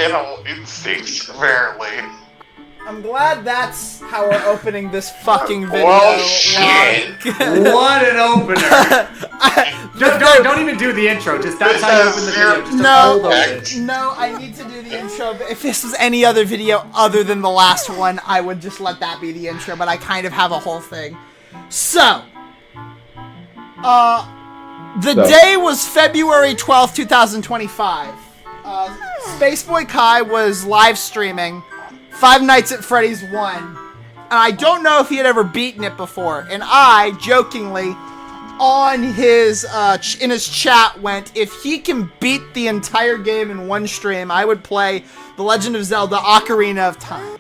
animal instincts, apparently. I'm glad that's how we're opening this fucking video. Well, shit. What an opener. Don't even do the intro. Just that's how you open the video. Just No, I need to do the intro. But if this was any other video other than the last one, I would just let that be the intro. But I kind of have a whole thing. So, the day was February 12th, 2025. Spaceboy Kai was live streaming Five Nights at Freddy's 1. And I don't know if he had ever beaten it before. And I, jokingly, on his in his chat went, if he can beat the entire game in one stream, I would play The Legend of Zelda Ocarina of Time.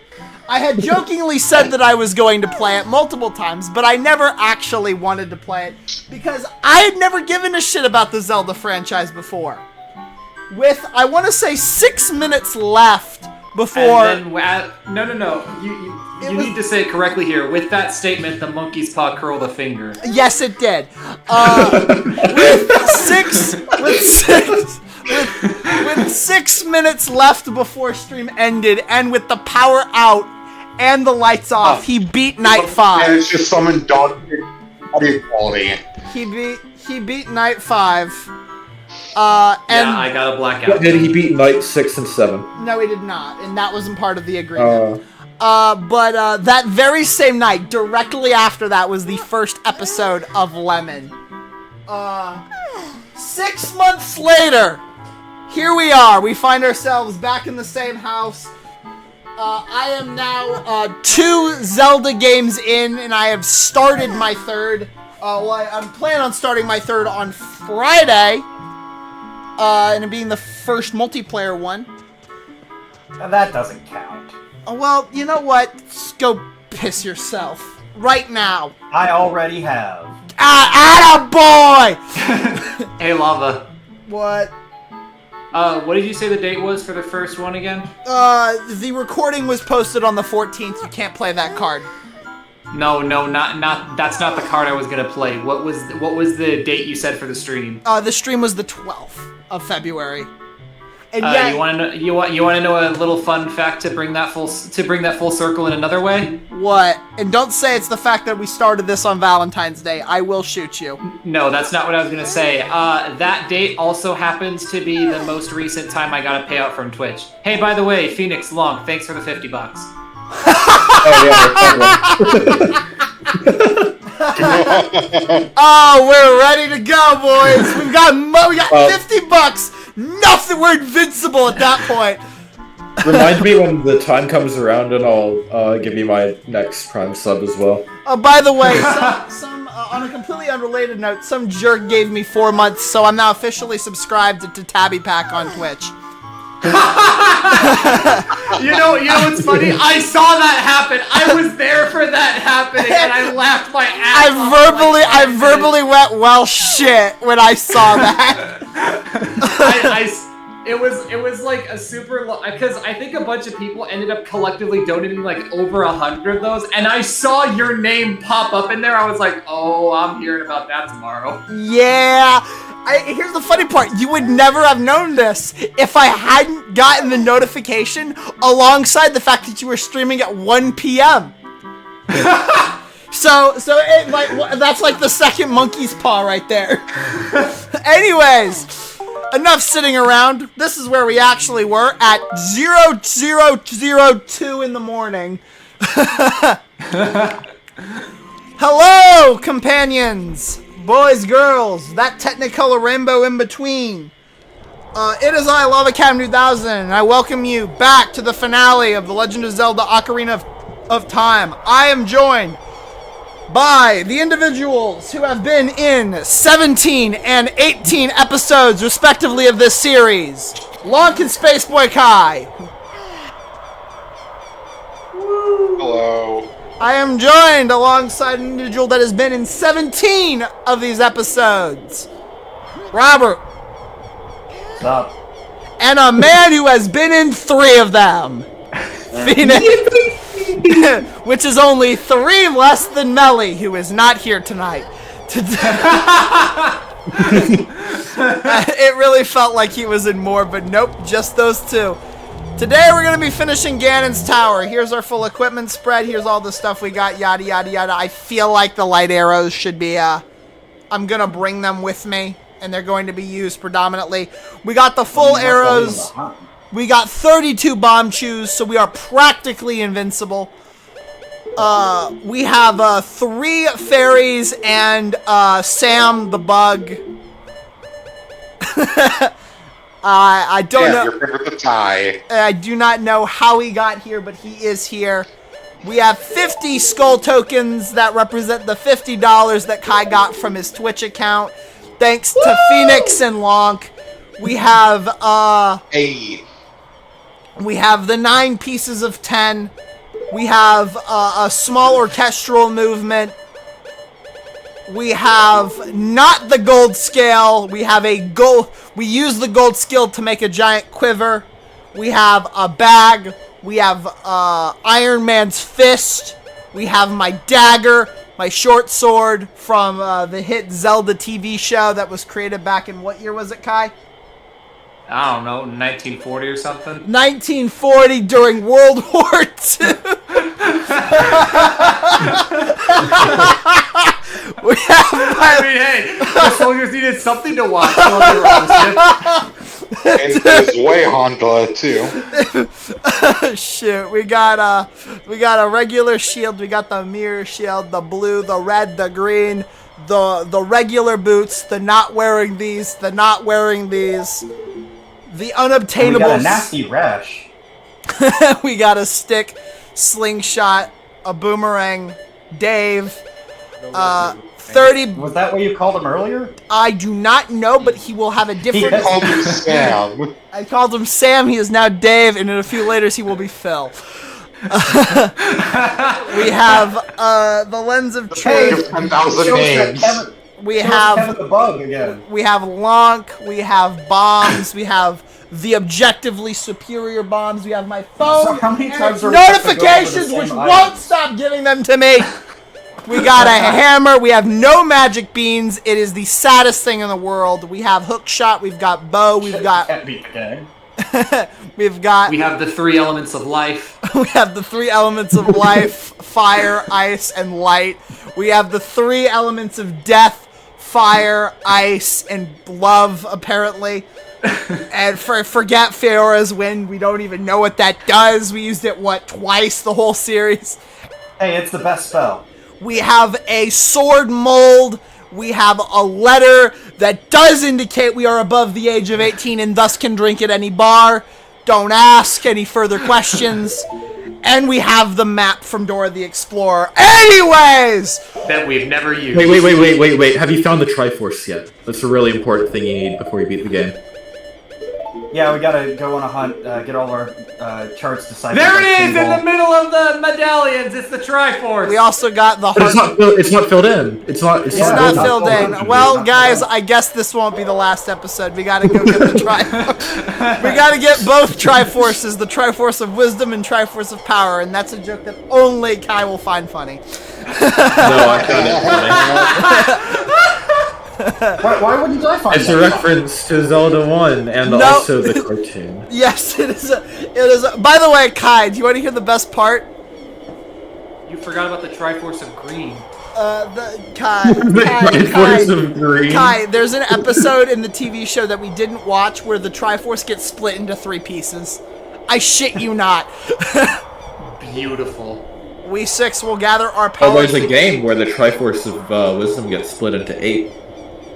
I had jokingly said that I was going to play it multiple times, but I never actually wanted to play it because I had never given a shit about the Zelda franchise before. With, I want to say, 6 minutes left before... And then, no. You need to say it correctly here. With that statement, the monkey's paw curled a finger. Yes, it did. With 6 minutes left before stream ended, and with the power out and the lights off, he beat Night 5. And it's just some dog quality. He beat Night 5. I got a blackout. Did he beat Night 6 and 7? No, he did not, and that wasn't part of the agreement. But that very same night, directly after that, was the first episode of Lemon. 6 months later, here we are. We find ourselves back in the same house. I am now 2 Zelda games in, and I have started my third. I'm planning on starting my third on Friday, and it being the first multiplayer one. That doesn't count. Well, you know what? Just go piss yourself. Right now. I already have. Attaboy! Hey, Lava. What? What did you say the date was for the first one again? The recording was posted on the 14th. You can't play that card. No, not. That's not the card I was gonna play. What was the date you said for the stream? The stream was the 12th of February. And you want to know a little fun fact to bring that full circle in another way? What? And don't say it's the fact that we started this on Valentine's Day. I will shoot you. No, that's not what I was gonna say. That date also happens to be the most recent time I got a payout from Twitch. Hey, by the way, Phoenix Long, thanks for the $50. Oh, we're ready to go, boys. We got $50. Nothing. We're invincible at that point. Remind me when the time comes around, and I'll give you my next Prime sub as well. By the way, some on a completely unrelated note, some jerk gave me 4 months, so I'm now officially subscribed to Tabby Pack on Twitch. You know what's funny? I saw that happen. I was there for that happening, and I laughed my ass off. I verbally went, well, shit, when I saw that. It was like a super because I think a bunch of people ended up collectively donating like over 100 of those, and I saw your name pop up in there. I was like, oh, I'm hearing about that tomorrow. Yeah. Here's the funny part. You would never have known this if I hadn't gotten the notification alongside the fact that you were streaming at 1 p.m. So that's like the second monkey's paw right there. Anyways, enough sitting around. This is where we actually were at 0002 in the morning. Hello, companions. Boys, girls, that Technicolor rainbow in between. It is I, Lava Cam 2000, and I welcome you back to the finale of The Legend of Zelda Ocarina of Time. I am joined by the individuals who have been in 17 and 18 episodes, respectively, of this series. Lonk and Spaceboy Kai. Hello. I am joined alongside an individual that has been in 17 of these episodes. Robert. What's up? And a man who has been in 3 of them. Phoenix. Which is only 3 less than Melly, who is not here tonight. It really felt like he was in more, but nope, just those 2. Today we're gonna be finishing Ganon's tower. Here's our full equipment spread. Here's all the stuff we got. Yada yada yada. I feel like the light arrows should be. I'm gonna bring them with me, and they're going to be used predominantly. We got the full arrows. We got 32 bomb chews, so we are practically invincible. We have 3 fairies and Sam the bug. I don't know. Your favorite tie. I do not know how he got here, but he is here. We have 50 skull tokens that represent the $50 that Kai got from his Twitch account. Thanks to Phoenix and Lonk. We have we have the 9 pieces of 10. We have a small orchestral movement. We have not the gold scale. We have a gold. We use the gold scale to make a giant quiver. We have a bag. We have Iron Man's fist. We have my dagger, my short sword from the hit Zelda TV show that was created back in what year was it, Kai? I don't know, 1940 or something. 1940 during World War II. We have I mean, hey, the soldiers needed something to watch. So they were on the ship. And his way Honda too. Shit, we got a regular shield. We got the mirror shield, the blue, the red, the green, the regular boots, the not wearing these, the not wearing these, the unobtainable. We got a nasty rash. We got a stick, slingshot, a boomerang, Dave. 30. Was that what you called him earlier? I do not know, but he will have a different. I called him Sam. I called him Sam. He is now Dave, and in a few later he will be Phil. We have the lens of truth. 10,000 names. We have Kevin the bug again. We have Lonk. We have bombs. We have the objectively superior bombs. We have my phone. So how many and times its are we supposed to go over the notifications, same which item? won't stop giving them to me. We got a hammer. We have no magic beans. It is the saddest thing in the world. We have hook shot. We've got bow. We've got. Can't beat the game. We've got. We have the 3 elements of life. We have the 3 elements of life: fire, ice, and light. We have the 3 elements of death: fire, ice, and love. Apparently. And forget Fiora's wind. We don't even know what that does. We used it twice the whole series. Hey, it's the best spell. We have a sword mold. We have a letter that does indicate we are above the age of 18 and thus can drink at any bar. Don't ask any further questions. And we have the map from Dora the Explorer. Anyways! That we've never used. Wait. Have you found the Triforce yet? That's a really important thing you need before you beat the game. Yeah, we gotta go on a hunt, get all our charts decided. There it is in the middle of the medallions. It's the Triforce. We also got the But it's not filled in. It's not It's not filled in. Well, guys, I guess this won't be the last episode. We gotta go get the Triforce. We gotta get both Triforces, the Triforce of Wisdom and Triforce of Power, and that's a joke that only Kai will find funny. No, I found it. Why wouldn't I find It's a reference to Zelda 1 and No. also the cartoon. Yes, it is. By the way, Kai, do you want to hear the best part? You forgot about the Triforce of Green. Kai, Triforce of Green. Kai, there's an episode in the TV show that we didn't watch where the Triforce gets split into 3 pieces. I shit you not. Beautiful. We 6 will gather our Oh, powers. there's a game where the Triforce of Wisdom gets split into 8.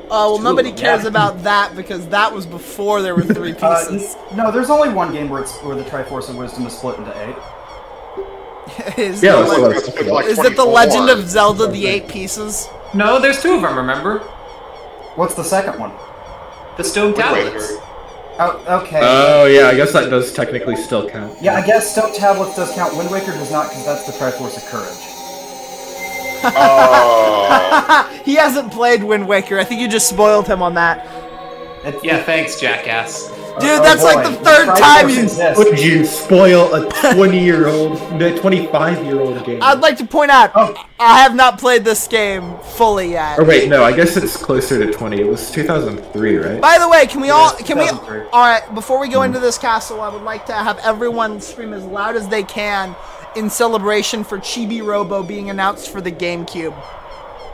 Well, nobody Ooh, cares yeah. about that because that was before there were 3 pieces. No, there's only one game where the Triforce of Wisdom is split into 8. Is Yeah, the that's le- what It's been like is it the 24. Legend of Zelda: The 8 Pieces? No, there's 2 of them. Remember What's the second one? the stone tablets. Oh, okay. Oh, yeah, I guess that does technically still count. Yeah, I guess Stone Tablets does count. Wind Waker does not, because that's the Triforce of Courage. Oh. He hasn't played Wind Waker. I think you just spoiled him on that. It's, Yeah, thanks, jackass. Dude, that's like the third time you... Would you spoil a 20-year-old, 25-year-old game? I'd like to point out, I have not played this game fully yet. Or wait, no, I guess it's closer to 20. It was 2003, right? By the way, can we all... Can we... 2003. Alright, before we go into this castle, I would like to have everyone scream as loud as they can in celebration for Chibi Robo being announced for the GameCube.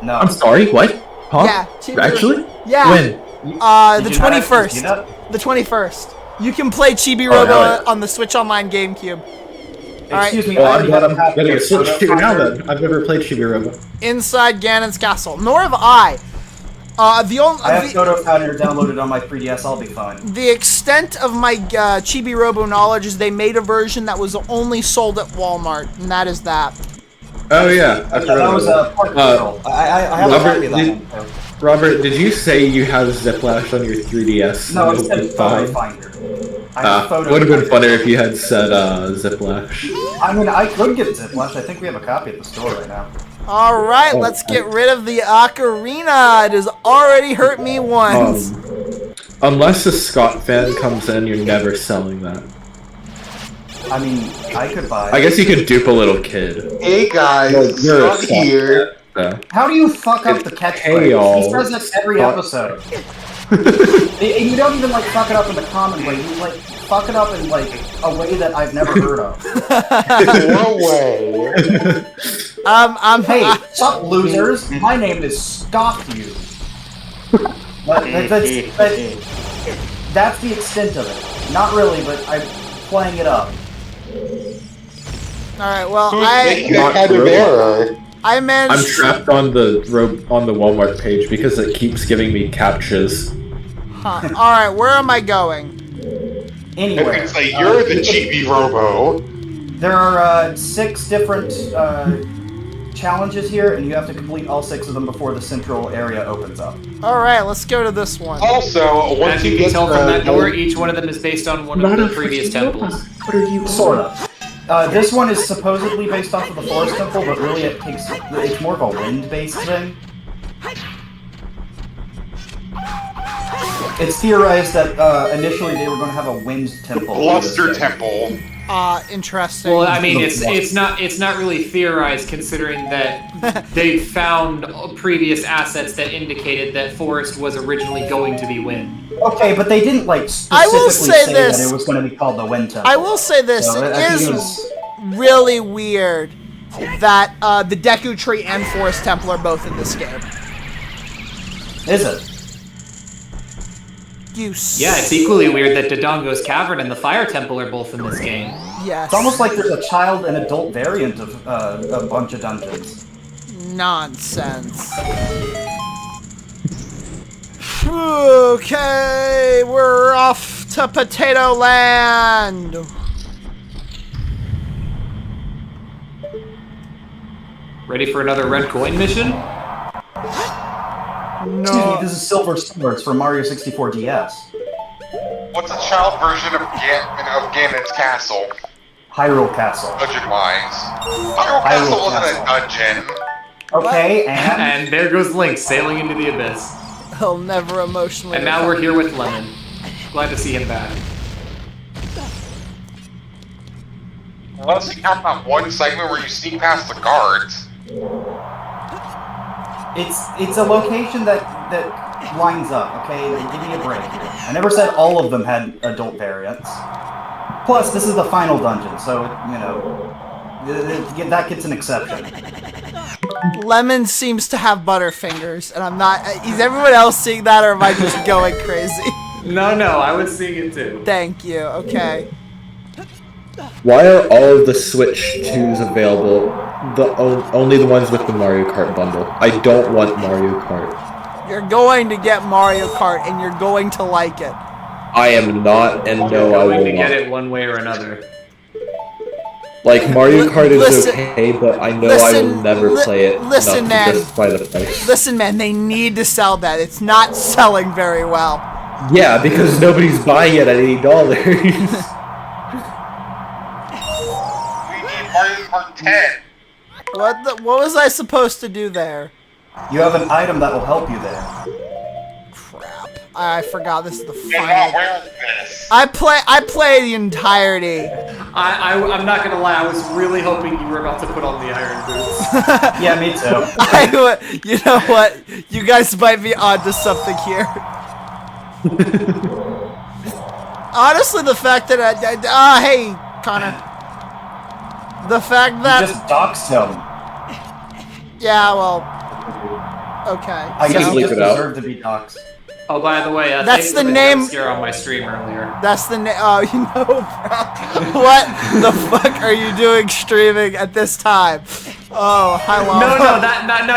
No. I'm sorry, what? Huh? Yeah, Chibi Actually? Yeah. When? Did The you not actually see 21st. that? The 21st. You can play Chibi Oh, Robo hell yeah. on the Switch Online GameCube. Alright. Excuse me. Well, I I'm already glad have I'm a copy getting a of Switch Photo too now Finder. then. I've never played Shibirobo. Inside Ganon's castle. Nor have I. The only... I have Photo Finder downloaded on my 3DS. I'll be fine. The extent of my Chibi Robo knowledge is they made a version that was only sold at Walmart, and that is that. Oh yeah, I Yeah, that was a part control. I have a Robert, copy of that did- one. too. Robert, did you say you have Ziplash on your 3DS? No, and it said it's Photo fine? Finder. I have Photo Would have been Finder. funner if you had said Ziplash. I mean, I could get Ziplash. I think we have a copy at the store right now. Alright, Oh, let's get rid of the ocarina. It has already hurt me once. Unless a Scott fan comes in, you're never selling that. I mean, I could buy. I guess you could dupe a little kid. Hey guys, Well, you're a Scott Scott here. So. How do you fuck up the Hey, catchphrase? y'all. He says this every Scott- episode. And you don't even like fuck it up in the common way. You like fuck it up in like a way that I've never heard of. No way. Hey, sup losers? My name is Scott you. That's the extent of it. Not really, but I'm playing it up. Alright, well, Who's making Not that kind of robot. error? I I'm managed... trapped on the Walmart page because it keeps giving me captchas. Huh. Alright, where am I going? Anywhere. It's like you're the Chibi Robo. There are 6 different challenges here, and you have to complete all 6 of them before the central area opens up. Alright, let's go to this one. Also, once As you you can get tell from that door, the... each one of them is based on one of the previous temples. Sort of. This one is supposedly based off of the Forest Temple, but really it's more of a wind-based thing. It's theorized that initially they were going to have a wind temple. Bluster Temple. Interesting. Well, I mean, it's not really theorized, considering that they found previous assets that indicated that forest was originally going to be wind. Okay, but they didn't like I will specifically say say this. that it was going to be called the wind temple. I will say this, So, it I think is it was- really weird that the Deku Tree and Forest Temple are both in this game. Is it? Yeah, it's equally weird that Dodongo's Cavern and the Fire Temple are both in this game. Yes. It's almost like there's a child and adult variant of a bunch of dungeons. Nonsense. Okay, we're off to Potato Land. Ready for another red coin mission? Excuse me, No. this is Silver Swords from Mario 64 DS. What's a child version of Ganon's Castle, Hyrule Castle. dungeon-wise? Hyrule Castle wasn't a dungeon. Okay, and And there goes Link sailing into the abyss. He'll never emotionally. And now we're here with Lemon. Glad to see him back. Unless you count that one segment where you sneak past the guards. it's a location that lines up. Okay, give me a break here. I never said all of them had adult variants. Plus, this is the final dungeon, so you know that gets an exception. Lemon seems to have butterfingers, and I'm not. Is everyone else seeing that, or am I just going crazy? No, I was seeing it too. Thank you. Okay. Why are all of the Switch 2s available? Only the ones with the Mario Kart bundle. I don't want Mario Kart. You're going to get Mario Kart, and you're going to like it. I am not, and no, I Going will to get not. it one way or another. Like, Mario Kart is Listen- okay, but I know I will never play it listen, enough man. to justify the price. Listen, man, they need to sell that. It's not selling very well. Yeah, because nobody's buying it at $80. We need Mario Kart 10. What was I supposed to do there? You have an item that will help you there. Crap. I forgot this is the You're not final. wearing this. I play the entirety. I'm not gonna lie, I was really hoping you were about to put on the iron boots. Yeah, me too. You know what? You guys might be onto something here. Honestly, the fact that hey, Connor. The fact that You just doxed him. yeah, well, okay. I guess so- he just Leave it out. deserved to be doxed. Oh, by the way, That's thanks the for name- jump scare on my stream earlier. That's the name. Oh, you know, bro. What the fuck are you doing streaming at this time? Oh, hi, Lava.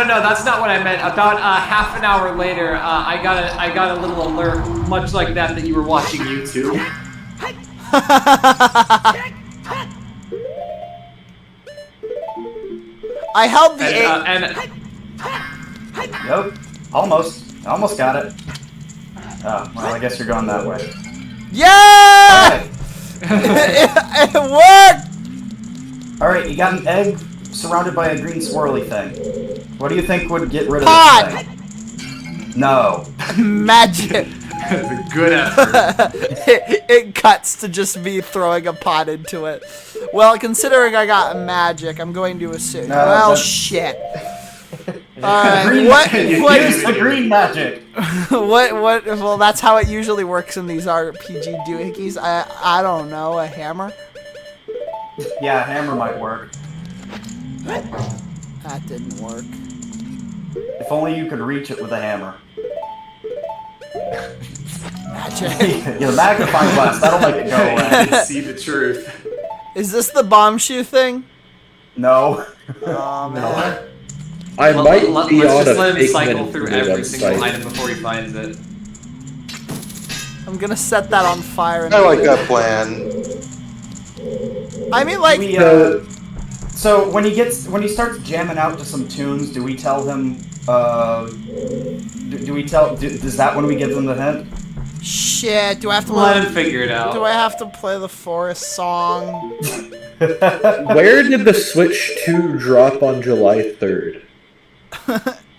No, that's not what I meant. About half an hour later, I got a little alert, much like that you were watching YouTube. I held the eight. And Yep. Almost got it. Oh, well, I guess you're going that way. Yeah! Okay. it worked! Alright, you got an egg surrounded by a green swirly thing. What do you think would get rid of Pod! this thing? No. Magic. it's a good effort. it cuts to just me throwing a pot into it. Well, considering I got magic, I'm going to assume. No, well, that's- shit. Alright, Green what? Use the green magic! What? Well, that's how it usually works in these RPG doohickeys. I don't know. A hammer? Yeah, hammer might work. That didn't work. If only you could reach it with a hammer. Magic. Your magnifying glass, that'll make it go I away. can see the truth. Is this the bomb shoe thing? No. Oh man. I might be Let's on just a let him fake cycle through Nintendo every single website. item before he finds it. I'm gonna set that on fire. I like that plan. I mean, like, We, so when he starts jamming out to some tunes, do we tell him, is that when we give them the hint? shit. Do I have to Let him figure it out. Do I have to play the forest song? Where did the Switch 2 drop on July 3rd?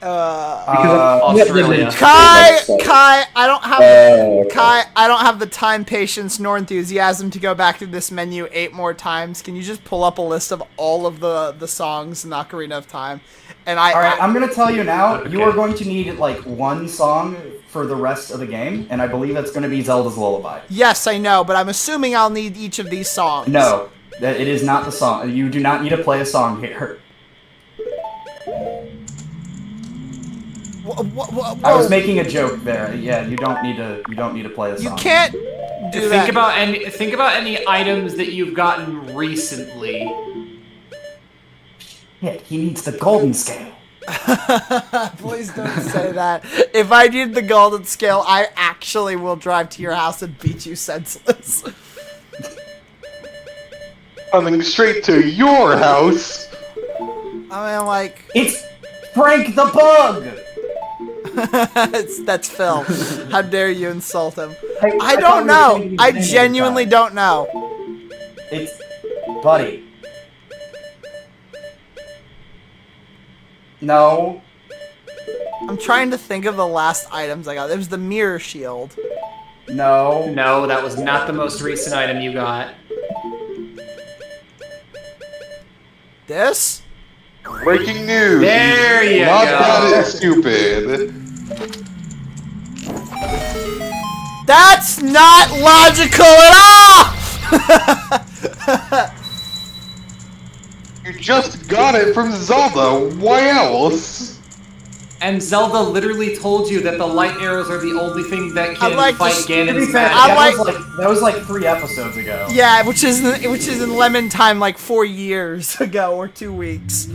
Australia. Kai, I don't have Oh, okay. Kai, I don't have the time, patience, nor enthusiasm to go back through this menu 8 more times. Can you just pull up a list of all of the songs in Ocarina of Time? And Alright, I'm gonna tell you now, Okay. you are going to need, like, one song for the rest of the game, and I believe it's gonna be Zelda's Lullaby. yes, I know, but I'm assuming I'll need each of these songs. No, it is not the song. You do not need to play a song here. I was making a joke there. Yeah, you don't need to play the You song. can't do that. Think about any items that you've gotten recently. Yeah, he needs the golden scale. Please don't say that. If I need the golden scale, I actually will drive to your house and beat you senseless. Coming straight to your house. I mean, like, It's Frank the Bug! that's Phil. How dare you insult him? Hey, I thought don't we were know. changing his I name every genuinely time. don't know. It's Buddy. No. I'm trying to think of the last items I got. It was the mirror shield. No. No, that was not the most recent item you got. This? Breaking news. There you Not go. that stupid. That's not logical at all! You just got it from Zelda. Why else? And Zelda literally told you that the light arrows are the only thing that can like to fight s- To be Ganon's fair, magic. that was like 3 episodes ago. Yeah, which is in Lemon time like 4 years ago or 2 weeks.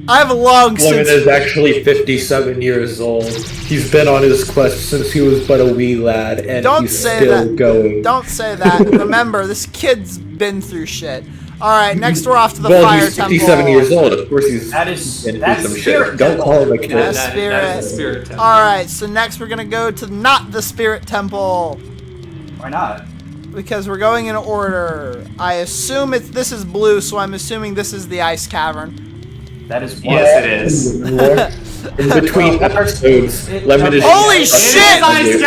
I've long Lemon since. is actually 57 years old. He's been on his quest since he was but a wee lad, and Don't he's say still that. going. Don't say that. Remember, this kid's been through shit. All right, next we're off to the Well, fire he's temple. 57 years old. Of course, he's That's been through some spirit shit. Don't temple. call him a kid. That's That is the spirit temple. All right, so next we're gonna go to not the spirit temple Why not? because we're going in order. I assume this is blue, so I'm assuming this is the ice cavern. That is one. Yes, it is. In between episodes, Lemon is. Holy just- shit! Ice It is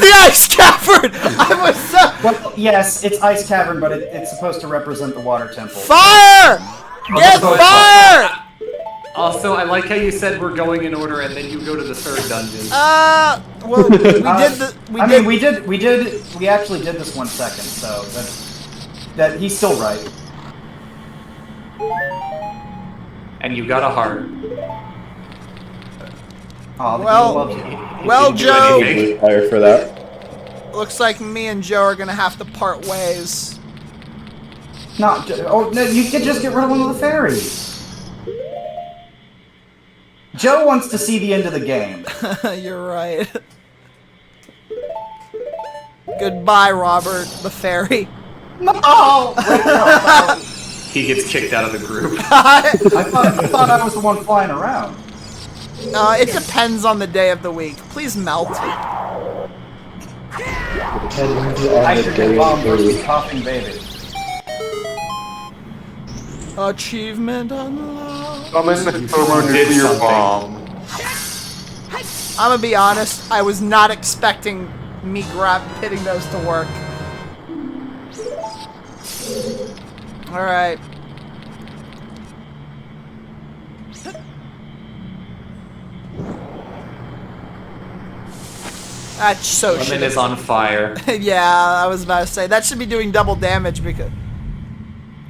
the ice cavern! I was so... Well, yes, it's ice cavern, but it's supposed to represent the water temple. Fire! Get fire! Also, I like how you said we're going in order, and then you go to the third dungeon. Well, we actually did this 1 second, so that he's still right. And you got a heart. Oh, the Well- game loves you. Well, Didn't do Joe, anything. Fire for that. looks like me and Joe are gonna have to part ways. No, you could just get rid of one of the fairies. Joe wants to see the end of the game. You're right. Goodbye, Robert the fairy. No! He gets kicked out of the group. I thought I was the one flying around. It depends on the day of the week. Please melt. Hydrogen bomb versus coughing baby. Achievement unlocked. Summon thermonuclear something. bomb. I'm gonna be honest, I was not expecting me hitting those to work. Alright. That's so Lemon shit. is on fire. Yeah, I was about to say, that should be doing double damage because...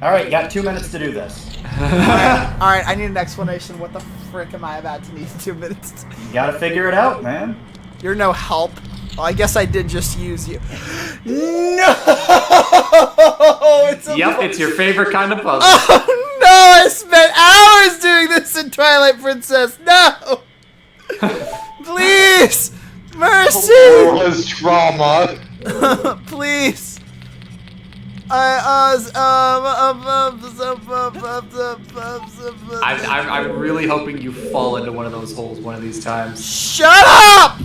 Alright, you got 2 minutes to do this. Alright, I need an explanation. What the frick am I about to need in 2 minutes? You gotta figure it out, man. You're no help. Well, I guess I did just use you. No! It's a It's your favorite kind of puzzle. Oh no! I spent hours doing this in Twilight Princess. No! Please, mercy! Has trauma. Please. I'm really hoping you fall into one of those holes one of these times. Shut up!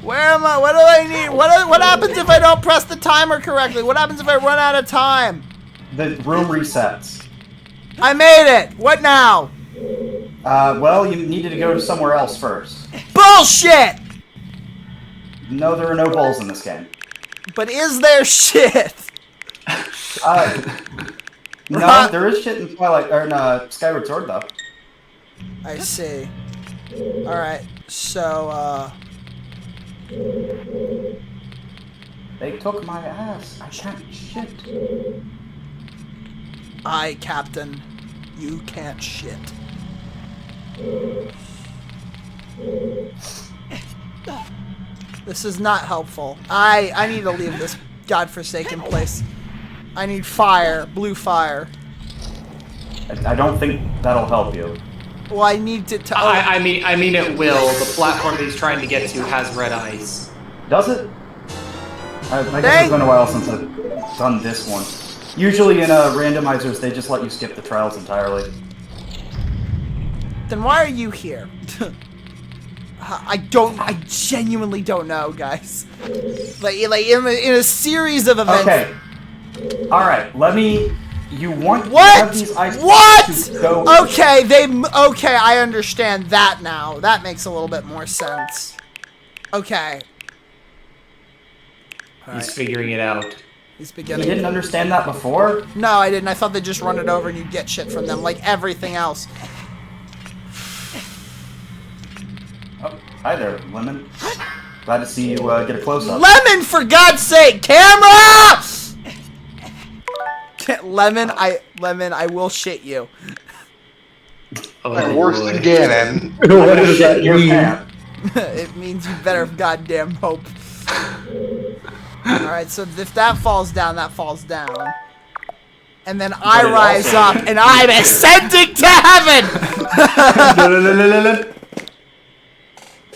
Where am I? What do I need? What happens if I don't press the timer correctly? What happens if I run out of time? The room resets. I made it. What now? Well, you needed to go to somewhere else first. Bullshit! No, there are no balls in this game. But is there shit? No, there is shit in Twilight or in Skyward Sword though. I see. Alright, so, They took my ass. I can't shit. Captain, you can't shit. This is not helpful. I need to leave this godforsaken place. I need fire, blue fire. I don't think that'll help you. Well, I need to. I mean it will. The platform that he's trying to get to has red ice. Does it? I guess it's been a while since I've done this one. Usually in randomizers, they just let you skip the trials entirely. Then why are you here? I genuinely don't know, guys. Like in a series of events. Okay. All right. You want to What? have these ice What? blocks to go. Okay, I understand that now. That makes a little bit more sense. Okay. He's figuring it out. He's You beginning. didn't understand that before? No, I didn't. I thought they'd just run it over and you'd get shit from them, like everything else. Oh, hi there, Lemon. Glad to see you get a close-up. Lemon, for God's sake, camera! Lemon, I will shit you. Oh, Worse than Ganon. What does that Your mean? pant. It means you better goddamn hope. Alright, so if that falls down, that falls down. And then I it rise also- up and I'm ascending to heaven!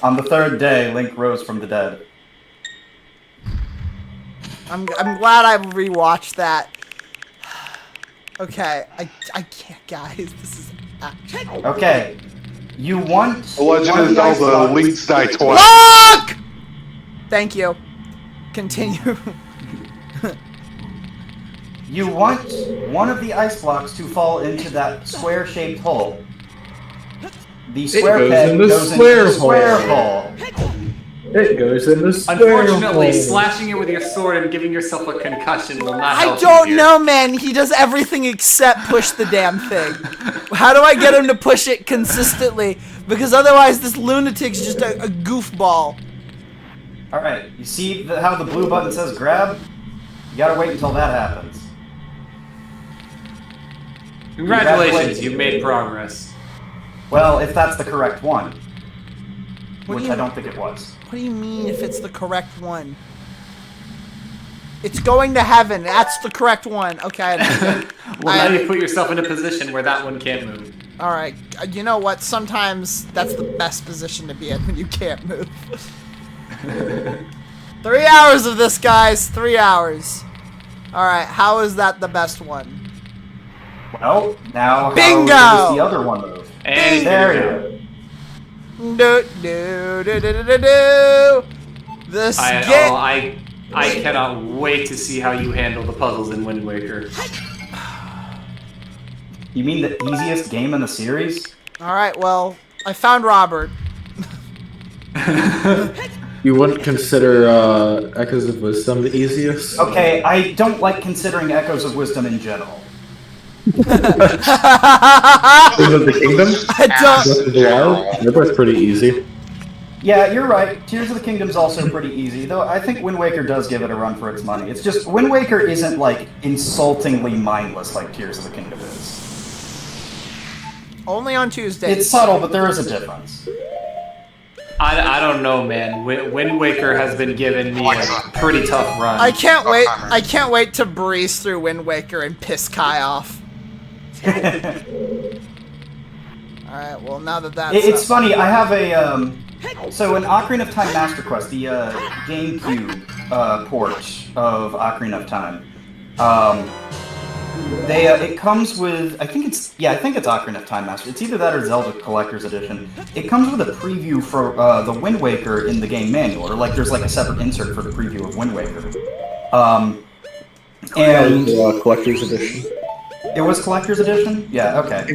On the third day, Link rose from the dead. I'm glad I rewatched that. Okay, I can't, guys. This is actually... Okay. You want The Legend one of the ice Zelda blocks- Link's Die Twice. Look! Thank you. Continue. You want one of the ice blocks to fall into that square-shaped hole. The square goes peg in the goes square into the square hole. hole. It goes in the square Unfortunately, hole. slashing it with your sword and giving yourself a concussion will not I help you don't here. know, man. He does everything except push the damn thing. How do I get him to push it consistently? Because otherwise, this lunatic's just a goofball. All right, you see how the blue button says grab? You gotta wait until that happens. Congratulations, you made progress. Well, if that's the correct one, What do which you- I don't think it was. What do you mean if it's the correct one? It's going to heaven. That's the correct one. Okay. Well, now you put yourself in a position where that one can't move. All right. You know what? Sometimes that's the best position to be in when you can't move. 3 hours of this, guys. 3 hours. All right. How is that the best one? Well, now Bingo! how does the other one move? And There you go. Do do do do do do. This game. I cannot wait to see how you handle the puzzles in Wind Waker. You mean the easiest game in the series? All right. Well, I found Robert. You wouldn't consider Echoes of Wisdom the easiest? Okay, I don't like considering Echoes of Wisdom in general. Kingdom of the Kingdom? I don't. Breath of the Wild? They're both pretty easy. Yeah, you're right. Tears of the Kingdom's also pretty easy, though I think Wind Waker does give it a run for its money. It's just, Wind Waker isn't, like, insultingly mindless like Tears of the Kingdom is. Only on Tuesdays. It's subtle, but there is a difference. I don't know, man. Wind Waker has been giving me a pretty tough run. I can't wait. I can't wait to breeze through Wind Waker and piss Kai off. All right. Well, now that that's It's funny, I have a, so in Ocarina of Time Master Quest, the GameCube port of Ocarina of Time, it comes with, I think it's Ocarina of Time Master. It's either that or Zelda Collector's Edition. It comes with a preview for the Wind Waker in the game manual, or like there's like a separate insert for the preview of Wind Waker. And Collector's Edition. it was Collector's Edition? Yeah, okay.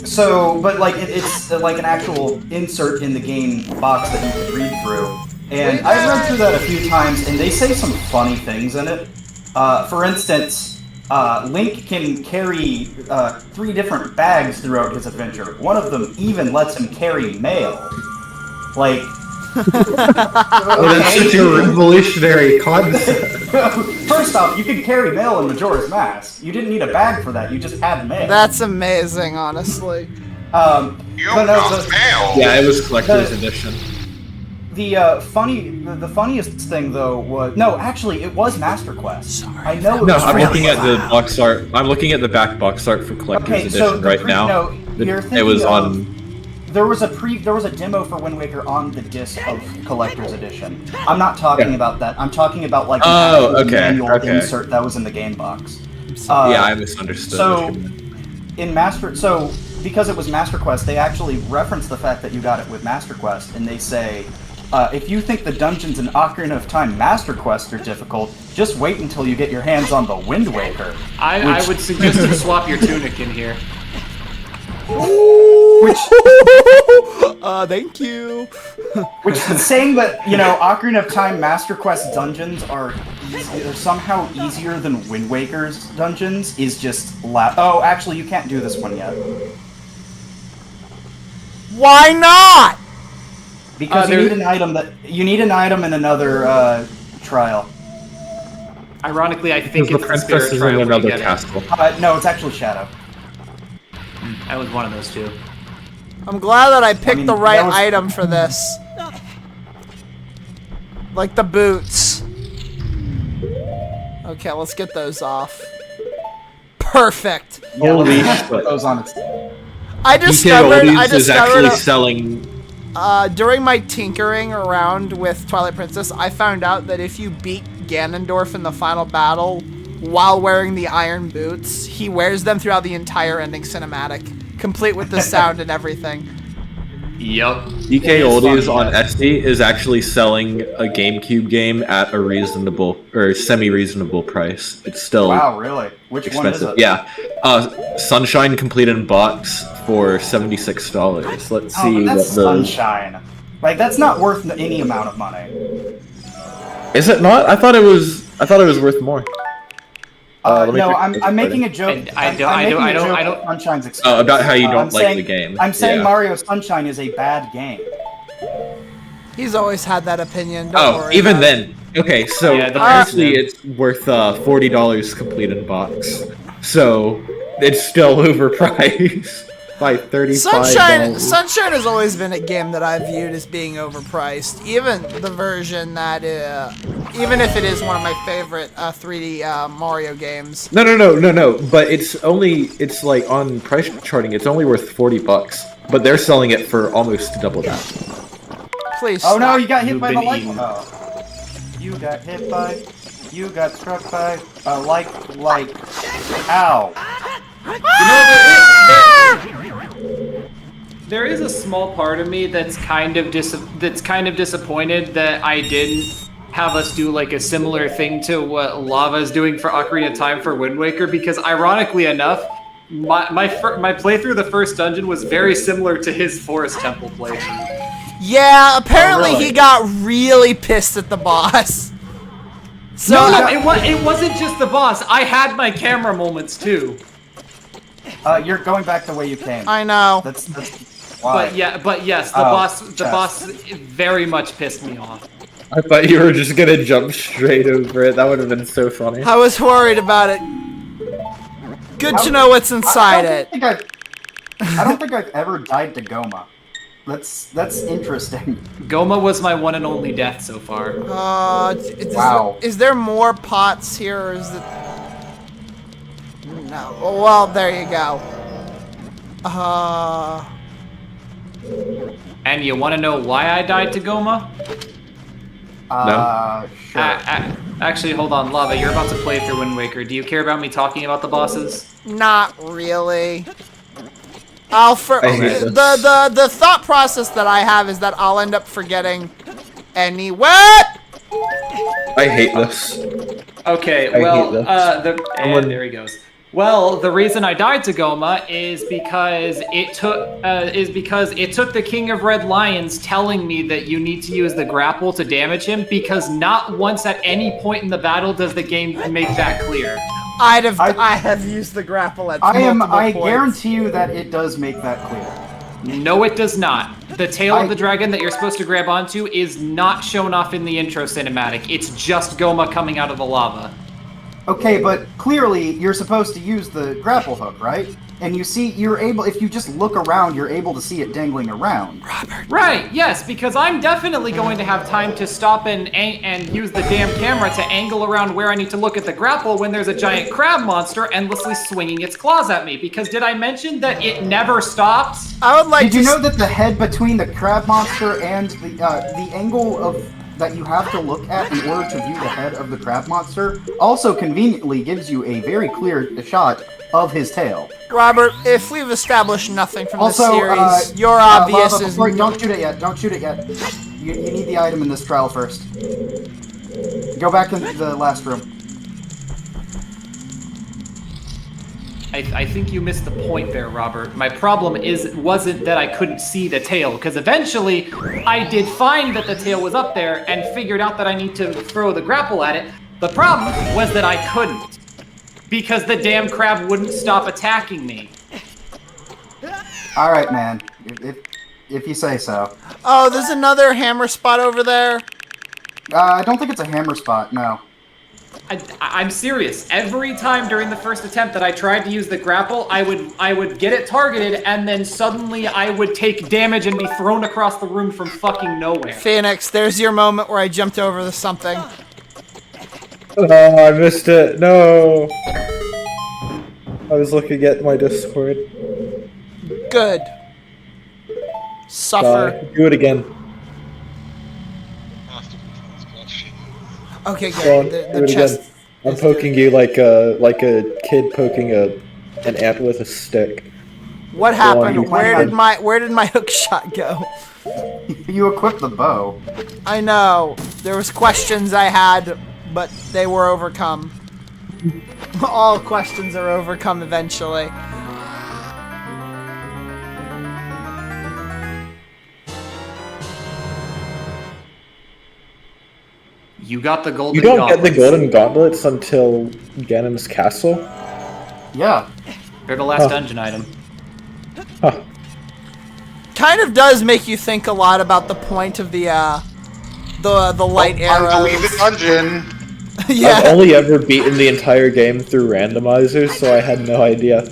So, yeah. But like it's like an actual insert in the game box that you can read through. And I've read through that a few times, and they say some funny things in it. For instance, Link can carry 3 different bags throughout his adventure. One of them even lets him carry mail. Like, That's such a revolutionary concept. first off, you could carry mail in Majora's Mask. You didn't need a bag for that. You just had mail. That's amazing, honestly. You but no, got mail. Yeah, it was Collector's Edition. The funniest thing though was actually it was Master Quest. Sorry. I know. It No, was I'm really looking at the loud. box art. I'm looking at the back box art for Collector's Okay, Edition so right now. you're It was thinking on. There was a demo for Wind Waker on the disc of Collector's Edition. I'm not talking about that. I'm talking about like Oh, actual okay, manual okay. insert that was in the game box. Yeah, I misunderstood. So because it was Master Quest, they actually reference the fact that you got it with Master Quest, and they say, if you think the dungeons in Ocarina of Time Master Quest are difficult, just wait until you get your hands on the Wind Waker. I would suggest you swap your tunic in here. Thank you. Which saying that, Ocarina of Time Master Quest dungeons are somehow easier than Wind Waker's dungeons is just Oh, actually, you can't do this one yet. Why not? Because you need an item in another trial. Ironically, I think Because the it's the princess spirit is in trial where you another get it. castle. No, it's actually Shadow. That was one of those two. I'm glad that I picked the right that was- item for this. Like the boots. Okay, let's get those off. Perfect. Yeah, Holy let's shit. put those on its. I discovered is actually selling. during my tinkering around with Twilight Princess, I found out that if you beat Ganondorf in the final battle while wearing the iron boots, he wears them throughout the entire ending cinematic, complete with the sound and everything. Yup. DK It's Oldies funny, on yeah. Etsy is actually selling a GameCube game at a reasonable or semi-reasonable price. It's still Wow, really? Which one is expensive. it? Yeah, Sunshine Complete in Box for $76. Let's Oh, see but what that's the. Sunshine. Like that's not worth any amount of money. Is it not? I thought it was. I thought it was worth more. Let me No, check I'm making a joke. I I'm don't- making I a don't- joke I don't- at Sunshine's expense. Oh, about how you don't I'm like saying, the game. I'm saying Yeah. Mario Sunshine is a bad game. He's always had that opinion. Don't Oh, worry even about it. then. Okay, so Yeah, the apparently person- it's worth $40 complete in box. So it's still overpriced by $35. Sunshine has always been a game that I've viewed as being overpriced. Even the version that, even if it is one of my favorite 3D Mario games. No. But it's like on price charting. It's only worth $40, but they're selling it for almost double that. Please. Oh no, stop. you got hit You've by the been light. eaten. Oh. You got hit by. You got struck by a like. Ow. There is a small part of me that's kind of disappointed that I didn't have us do like a similar thing to what Lava is doing for Ocarina of Time for Wind Waker, because ironically enough, my playthrough of the first dungeon was very similar to his Forest Temple playthrough. Yeah, apparently really? he got really pissed at the boss. So No, it wasn't just the boss. I had my camera moments too. You're going back the way you came. I know. That's why. But yes, the Oh, boss very much pissed me off. I thought you were just gonna jump straight over it. That would have been so funny. I was worried about it. Good to know what's inside it. I don't think I've ever died to Goma. That's interesting. Goma was my one and only death so far. Wow. Is there more pots here, or is it? No. Well, there you go. And you want to know why I died to Goma? Sure. Actually, hold on, Lava. You're about to play through Wind Waker. Do you care about me talking about the bosses? Not really. I hate this. The thought process that I have is that I'll end up forgetting anyway. I hate this. Okay, I well, hate this. and there he goes. Well, the reason I died to Goma is because it took the King of Red Lions telling me that you need to use the grapple to damage him, because not once at any point in the battle does the game make that clear. I have used the grapple at multiple I points. guarantee you that it does make that clear. No, it does not. The tail of the dragon that you're supposed to grab onto is not shown off in the intro cinematic. It's just Goma coming out of the lava. Okay, but clearly you're supposed to use the grapple hook, right? And you see, you're able, if you just look around, you're able to see it dangling around. Right, yes, because I'm definitely going to have time to stop and use the damn camera to angle around where I need to look at the grapple when there's a giant crab monster endlessly swinging its claws at me. Because did I mention that it never stops? I would like Did you know that the head between the crab monster and the angle of that you have to look at in order to view the head of the crab monster also conveniently gives you a very clear shot of his tail. Robert, if we've established nothing from Also, the series, your obvious Lava, is... don't shoot it yet. Don't shoot it yet. You need the item in this trial first. Go back in the last room. I think you missed the point there, Robert. My problem wasn't that I couldn't see the tail, because eventually I did find that the tail was up there and figured out that I need to throw the grapple at it. The problem was that I couldn't, because the damn crab wouldn't stop attacking me. All right, man. If you say so. Oh, there's another hammer spot over there. I don't think it's a hammer spot. No. I'm serious. Every time during the first attempt that I tried to use the grapple, I would get it targeted, and then suddenly I would take damage and be thrown across the room from fucking nowhere. Phoenix, there's your moment where I jumped over the something. Oh, I missed it. No. I was looking at my Discord. Good. Suffer. Do it again. Okay, Go on, good. do The it chest. again. I'm is poking good. you like a kid poking an ant with a stick. What on, happened? you Where did my hook shot go? You equipped the bow. I know. There was questions I had, but they were overcome. All questions are overcome eventually. You got the golden You don't get the gauntlets. golden gauntlets until Ganon's castle? Yeah. They're the last Huh. dungeon item. Huh. Kind of does make you think a lot about the point of the light Time to leave arrows. the dungeon. I've Yeah. only ever beaten the entire game through randomizers, so I had no idea.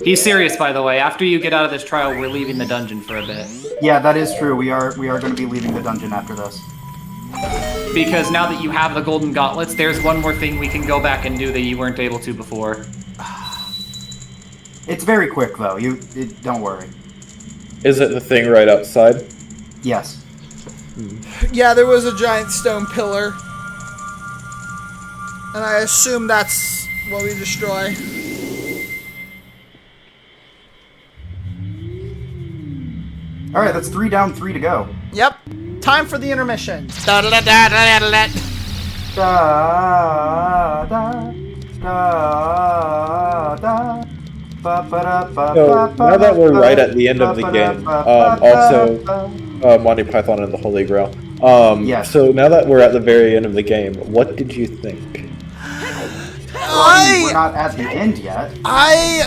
He's serious, by the way. After you get out of this trial, we're leaving the dungeon for a bit. Yeah, that is true. We are going to be leaving the dungeon after this. Because now that you have the golden gauntlets, there's one more thing we can go back and do that you weren't able to before. It's very quick though. Don't worry. Is it the thing right outside? Yes. Yeah, there was a giant stone pillar. And I assume that's what we destroy. All right, that's 3 down, 3 to go. Yep. Time for the intermission. Da-da-da-da-da-da-da. Da da da da. So, now that we're right at the end of the game, also, Monty Python and the Holy Grail. Yes. So now that we're at the very end of the game, what did you think? We're not at the end yet.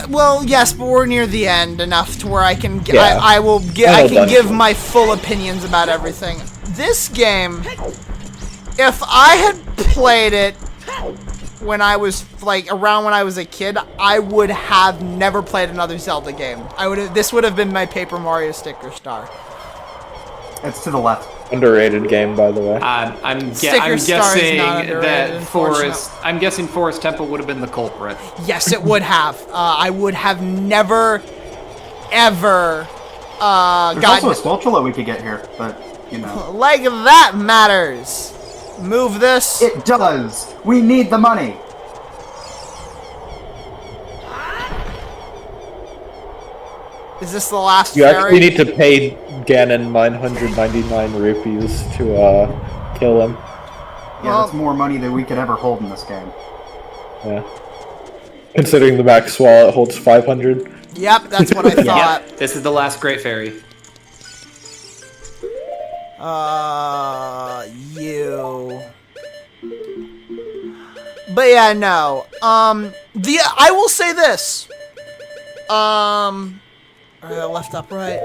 Well, yes, but we're near the end enough to where I can, Yeah. I Final can give dungeon. my full opinions about everything. This game, if I had played it when I was around when I was a kid, I would have never played another Zelda game. This would have been my Paper Mario sticker star. It's to the left. Underrated game, by the way. I'm Sticker Star is guessing not underrated, that Forest. unfortunately. I'm guessing Forest Temple would have been the culprit. Yes, it would have. I would have never, ever, There's gotten also a spatula we could get here, but you know. like that matters. Move this. It does. We need the money. Is this the last You fairy? actually need to pay Ganon 999 rupees to kill him. Yeah, Well- that's more money than we could ever hold in this game. Yeah. Considering the max wallet holds 500. Yep, that's what I thought. Yep, this is the last Great Fairy. You. But yeah, no. I will say this. Left, up, right.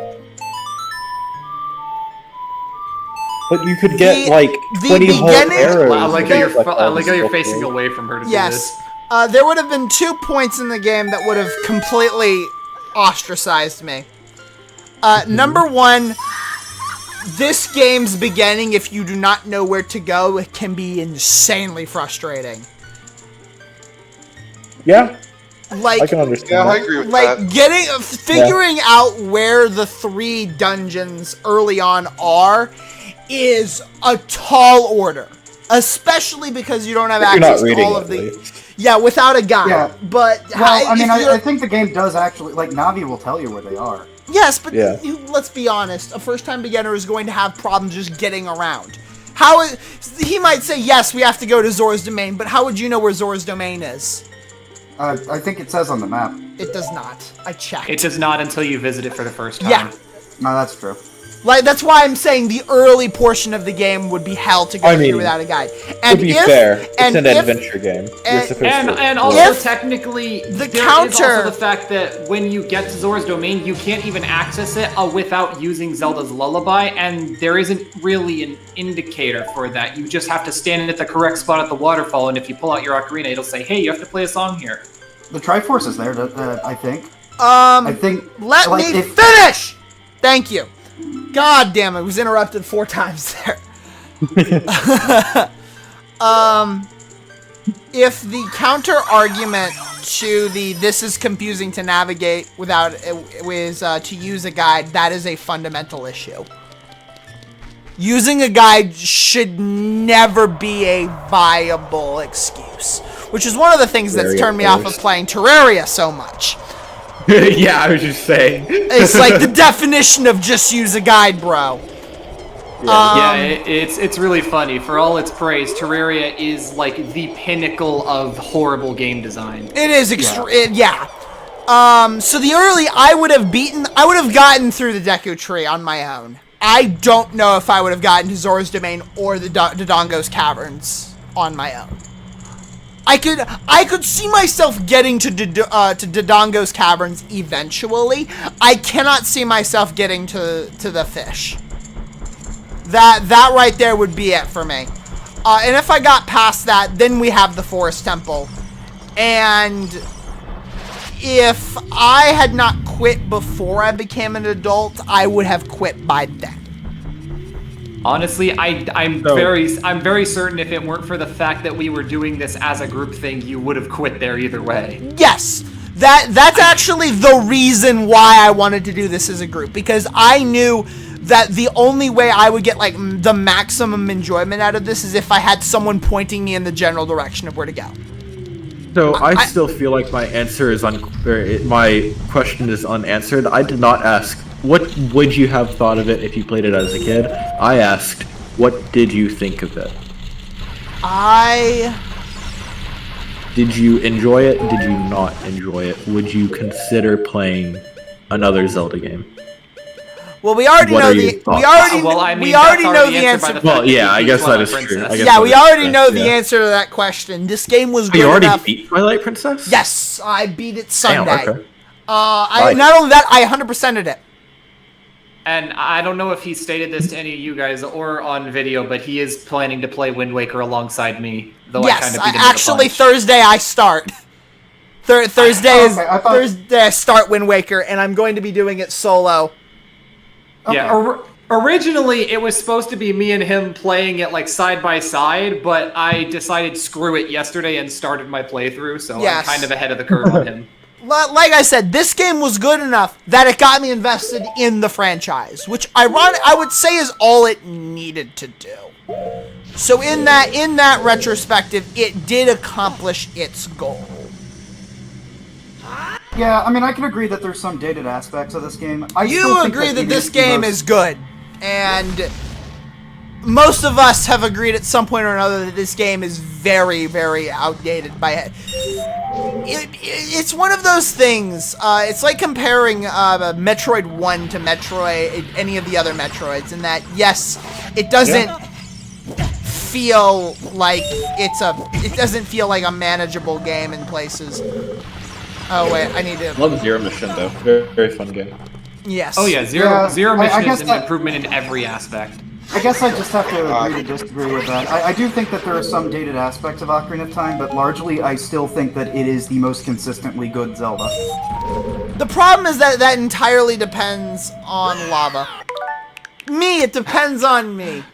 But you could get The- like the 20 whole beginning- arrows. I like how and, you're. like, I all like the how you're stuff facing there. away from her to do Yes. this. There would have been 2 points in the game that would have completely ostracized me. Number 1, this game's beginning, if you do not know where to go, it can be insanely frustrating. Yeah, Like, I can understand Yeah, I that. agree with like that. figuring out where the 3 dungeons early on are is a tall order, especially because you don't have If you're not access to reading all at of the least. without a guide. Yeah. But Well, I mean, if you're- I think the game does actually, like, Navi will tell you where they are. yes, but Yeah. let's be honest, a first-time beginner is going to have problems just getting around. He might say, yes, we have to go to Zora's Domain, but how would you know where Zora's Domain is? I think it says on the map. It does not. I checked. It does not until you visit it for the first time. Yeah. No, that's true. Like, that's why I'm saying the early portion of the game would be hell to go I through mean, without a guide. To be fair, it's an adventure game. You're and- supposed And to also If technically, the there is counter- also the fact that when you get to Zora's Domain, you can't even access it without using Zelda's Lullaby, and there isn't really an indicator for that. You just have to stand at the correct spot at the waterfall, and if you pull out your ocarina, it'll say, "Hey, you have to play a song here." The Triforce is there, I think. Um, I think. let like, me finish! Thank you. God damn it, I was interrupted 4 times there. If the counter argument to this is confusing to navigate without is to use a guide, that is a fundamental issue. Using a guide should never be a viable excuse, which is one of the things that's Very turned me off of opposed. playing Terraria so much. Yeah, I was just saying. It's like the definition of just use a guide, bro. It's really funny. For all its praise, Terraria is like the pinnacle of horrible game design. It is yeah. So the early I would have gotten through the Deku Tree on my own. I don't know if I would have gotten to Zora's Domain or the Dodongo's Caverns on my own. I could see myself getting to Dodongo's Caverns eventually. I cannot see myself getting to the fish. That right there would be it for me. And if I got past that, then we have the Forest Temple. And if I had not quit before I became an adult, I would have quit by then. Honestly, I'm very certain if it weren't for the fact that we were doing this as a group thing, you would have quit there either way. Yes, that's actually the reason why I wanted to do this as a group, because I knew that the only way I would get like the maximum enjoyment out of this is if I had someone pointing me in the general direction of where to go. So I still feel like my answer is my question is unanswered. I did not ask what would you have thought of it if you played it as a kid. I asked, what did you think of it? Did you enjoy it? Did you not enjoy it? Would you consider playing another Zelda game? Well, we already know the answer. Well, yeah, I guess that is true. Yeah, we already know the answer to that question. This game was good enough. You enough. already beat Twilight Princess? Yes, I beat it Sunday. Damn, okay. Not only that, I 100%ed it. And I don't know if he stated this to any of you guys or on video, but he is planning to play Wind Waker alongside me. Though yes, I actually Thursday I start. Thursday I start Wind Waker, and I'm going to be doing it solo. Yeah. Originally, it was supposed to be me and him playing it like side by side, but I decided screw it yesterday and started my playthrough, so I'm kind of ahead of the curve on him. Like I said, this game was good enough that it got me invested in the franchise, which I would say is all it needed to do. So in that retrospective, it did accomplish its goal. Yeah, I mean, I can agree that there's some dated aspects of this game. You agree that this game is good, and most of us have agreed at some point or another that this game is very, very outdated by it. It's one of those things. It's like comparing Metroid 1 to any of the other Metroids, in that yes, it doesn't feel like it doesn't feel like a manageable game in places. Oh wait, I need to. Love Zero Mission though. Very, very fun game. Yes. Oh yeah, Zero Mission is an improvement in every aspect. I guess I just have to agree to disagree with that. I do think that there are some dated aspects of Ocarina of Time, but largely I still think that it is the most consistently good Zelda. The problem is that entirely depends on Lava. It depends on me.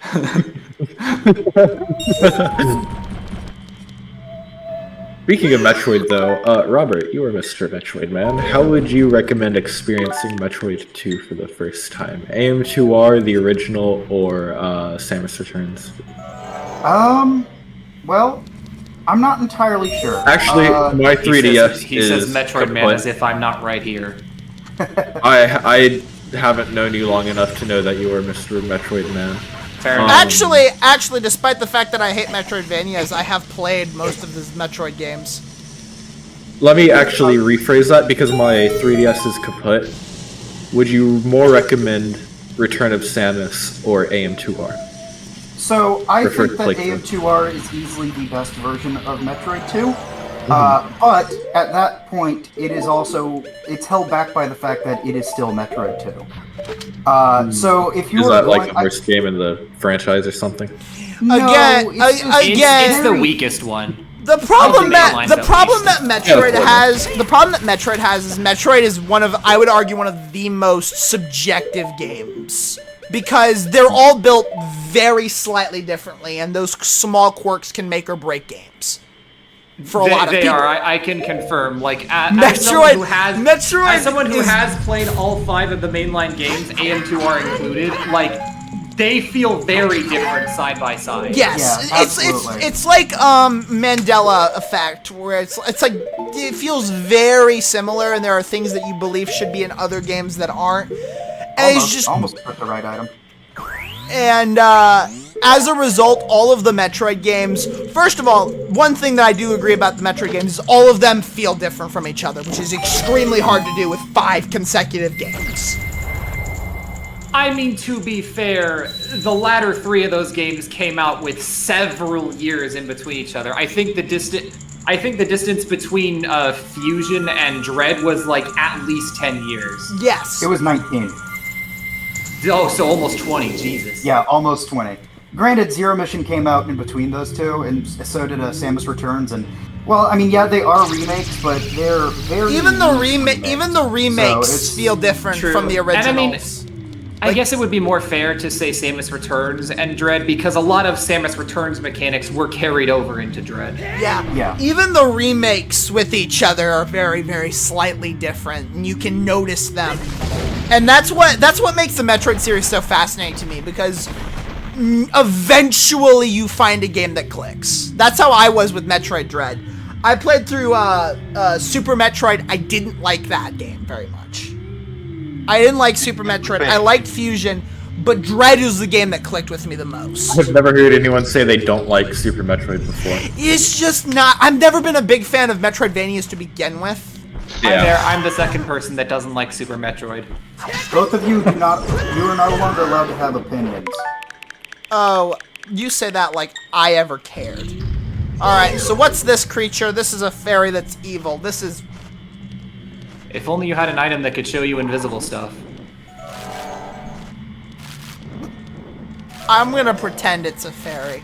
Speaking of Metroid, though, Robert, you are Mr. Metroid Man. How would you recommend experiencing Metroid 2 for the first time? AM2R, the original, or Samus Returns? Well, I'm not entirely sure. Actually, my 3DS he says Metroid Man as if I'm not right here. I haven't known you long enough to know that you are Mr. Metroid Man. Actually, despite the fact that I hate Metroidvanias, I have played most of the Metroid games. Let me actually rephrase that because my 3DS is kaput. Would you more recommend Return of Samus or AM2R? So, I think that AM2R is easily the best version of Metroid 2. But at that point, it's held back by the fact that it is still Metroid 2. So if you is that like the worst game in the franchise or something? It's the weakest one. The problem that Metroid has is Metroid is one of, I would argue, one of the most subjective games. Because they're all built very slightly differently, and those small quirks can make or break games. For a lot of people. I can confirm. Like, as someone who has played all 5 of the mainline games, AM2R included, like, they feel very different side by side. Yes, it's like Mandela effect, where it's like it feels very similar, and there are things that you believe should be in other games that aren't. And almost put the right item. And as a result, all of the Metroid games, first of all, one thing that I do agree about the Metroid games is all of them feel different from each other, which is extremely hard to do with 5 consecutive games. I mean, to be fair, the latter 3 of those games came out with several years in between each other. I think the distance between Fusion and Dread was like at least 10 years. Yes. It was 19. Oh, so almost 20. Jesus. Yeah, almost 20. Granted, Zero Mission came out in between those two, and so did Samus Returns, and well, I mean, yeah, they are remakes, but they're very even the remakes so feel different from the originals. And I mean, I guess it would be more fair to say Samus Returns and Dread because a lot of Samus Returns mechanics were carried over into Dread. Yeah. Even the remakes with each other are very, very slightly different, and you can notice them. And that's what makes the Metroid series so fascinating to me, because eventually you find a game that clicks. That's how I was with Metroid Dread. I played through Super Metroid. I didn't like that game very much. I didn't like Super Metroid. I liked Fusion, but Dread is the game that clicked with me the most. I've never heard anyone say they don't like Super Metroid before. It's just not... I've never been a big fan of Metroidvanias to begin with. Yeah. I'm the second person that doesn't like Super Metroid. Both of you you are no longer allowed to have opinions. Oh, you say that like I ever cared. Alright, so what's this creature? This is a fairy that's evil. This is... If only you had an item that could show you invisible stuff. I'm gonna pretend it's a fairy.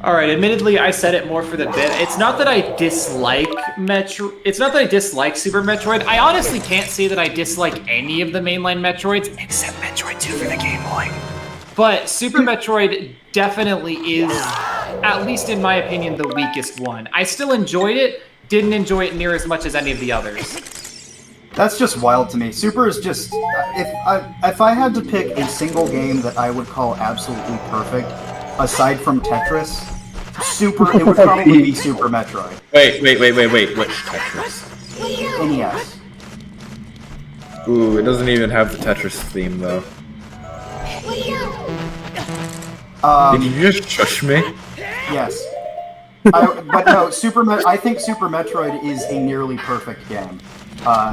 Alright, admittedly, I said it more for the bit. It's not that I dislike It's not that I dislike Super Metroid. I honestly can't say that I dislike any of the mainline Metroids, except Metroid 2 for the Game Boy. But Super Metroid definitely is, at least in my opinion, the weakest one. I still enjoyed it, didn't enjoy it near as much as any of the others. That's just wild to me. Super is just... If I had to pick a single game that I would call absolutely perfect, aside from Tetris, it would probably be Super Metroid. Wait, which Tetris? NES. Ooh, it doesn't even have the Tetris theme, though. Did you just shush me? Yes. But no, I think Super Metroid is a nearly perfect game,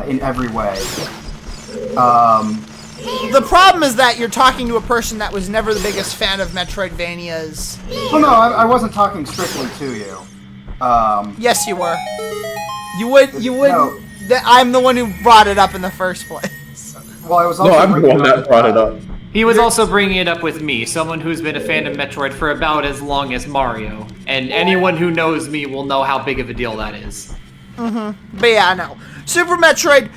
in every way. The problem is that you're talking to a person that was never the biggest fan of Metroidvanias. Well, no, I wasn't talking strictly to you. Yes, you were. You would. No. I'm the one who brought it up in the first place. Well, I was also No, I'm the one that brought it up. He was also bringing it up with me, someone who's been a fan of Metroid for about as long as Mario. And anyone who knows me will know how big of a deal that is. But yeah, no. Super Metroid's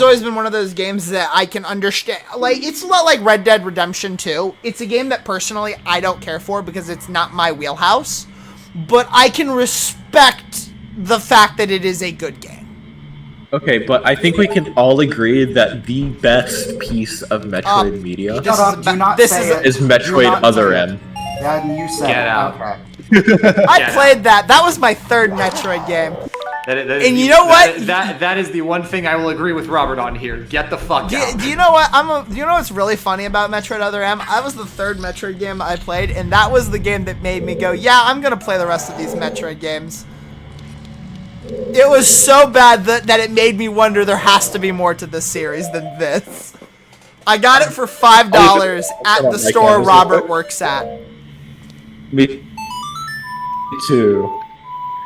always been one of those games that I can understand. Like, it's a lot like Red Dead Redemption 2. It's a game that personally I don't care for because it's not my wheelhouse. But I can respect the fact that it is a good game. Okay, but I think we can all agree that the best piece of Metroid media Shut up, do not say it. is Metroid Other M. Dad, you said Get it. out. Okay. I played that. That was my third Metroid game. And you know what? That is the one thing I will agree with Robert on here. Get the fuck out. Do you know what? Do you know what's really funny about Metroid Other M? That was the third Metroid game I played, and that was the game that made me go, yeah, I'm gonna play the rest of these Metroid games. It was so bad that it made me wonder there has to be more to this series than this. I got it for $5 at the store Robert works at. Me too.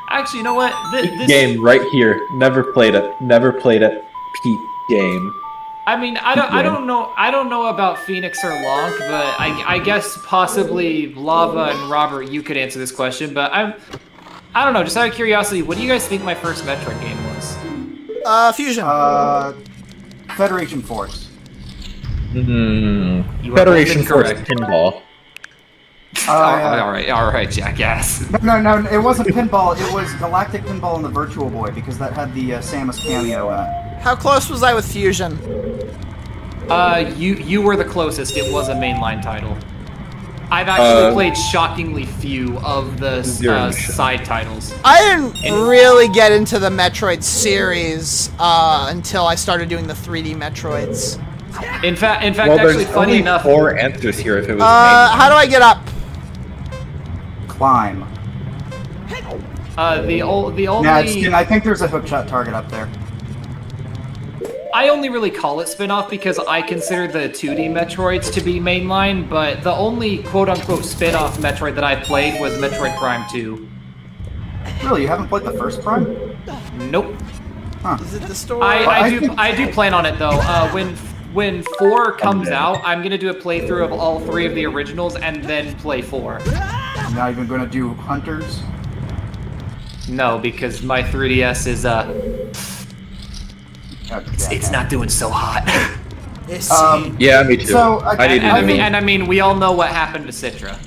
Actually, you know what? This Game right here. Never played it. Never played it. Peak game. I mean, I don't know about Phoenix or Lonk, but I guess possibly Lava and Robert, you could answer this question. But I don't know. Just out of curiosity, what do you guys think my first Metroid game was? Fusion. Federation Force. You are Federation both Force incorrect. Pinball. All right, jackass. No, it wasn't Pinball. It was Galactic Pinball and the Virtual Boy, because that had the Samus cameo in it. How close was I with Fusion? You were the closest. It was a mainline title. I've actually played shockingly few of the side titles. I didn't really get into the Metroid series until I started doing the 3D Metroids. In fact, Well, actually, there's funny only enough, 4 answers here if it was How do I get up? Climb. The only Yeah, I think there's a hookshot target up there. I only really call it spin-off because I consider the 2D Metroids to be mainline, but the only quote-unquote spin-off Metroid that I played was Metroid Prime 2. Really, you haven't played the first Prime? Nope. Huh. Is it the story? I do plan on it though. When 4 comes out, I'm gonna do a playthrough of all 3 of the originals and then play 4. You're not even going to do Hunters? No, because my 3DS is it's not doing so hot. Yeah, me too. So, I need to I mean, we all know what happened to Citra.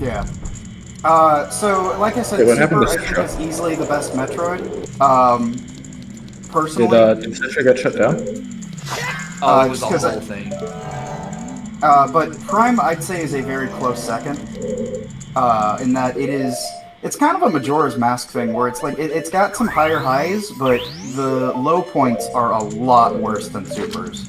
Yeah. So, like I said, Wait, what happened Super, to I think, Citra? is easily the best Metroid. Personally, Did Citra get shut down? Oh, it was just the 'cause whole thing. but Prime, I'd say, is a very close second. In that it's kind of a Majora's Mask thing, where it's like, it's got some higher highs, but the low points are a lot worse than Super's.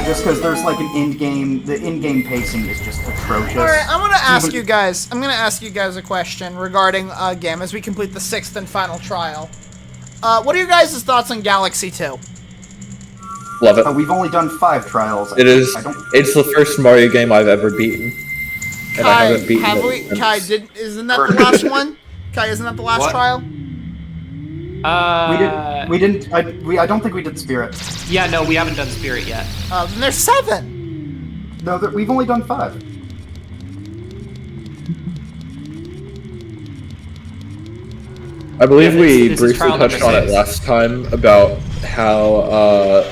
Just because there's like the in-game pacing is just atrocious. All right, I'm gonna ask you guys a question regarding a game as we complete the 6th and final trial. What are your guys' thoughts on Galaxy 2? Love it. We've only done 5 trials. It's the first Mario game I've ever beaten. And I haven't beaten it since. Isn't that the last one? Kai, isn't that the last What? trial? We didn't. I don't think we did Spirit. Yeah, no, we haven't done Spirit yet. Then there's 7. No, we've only done 5. I believe Yeah, we this is briefly trial number touched on it 6. last time about how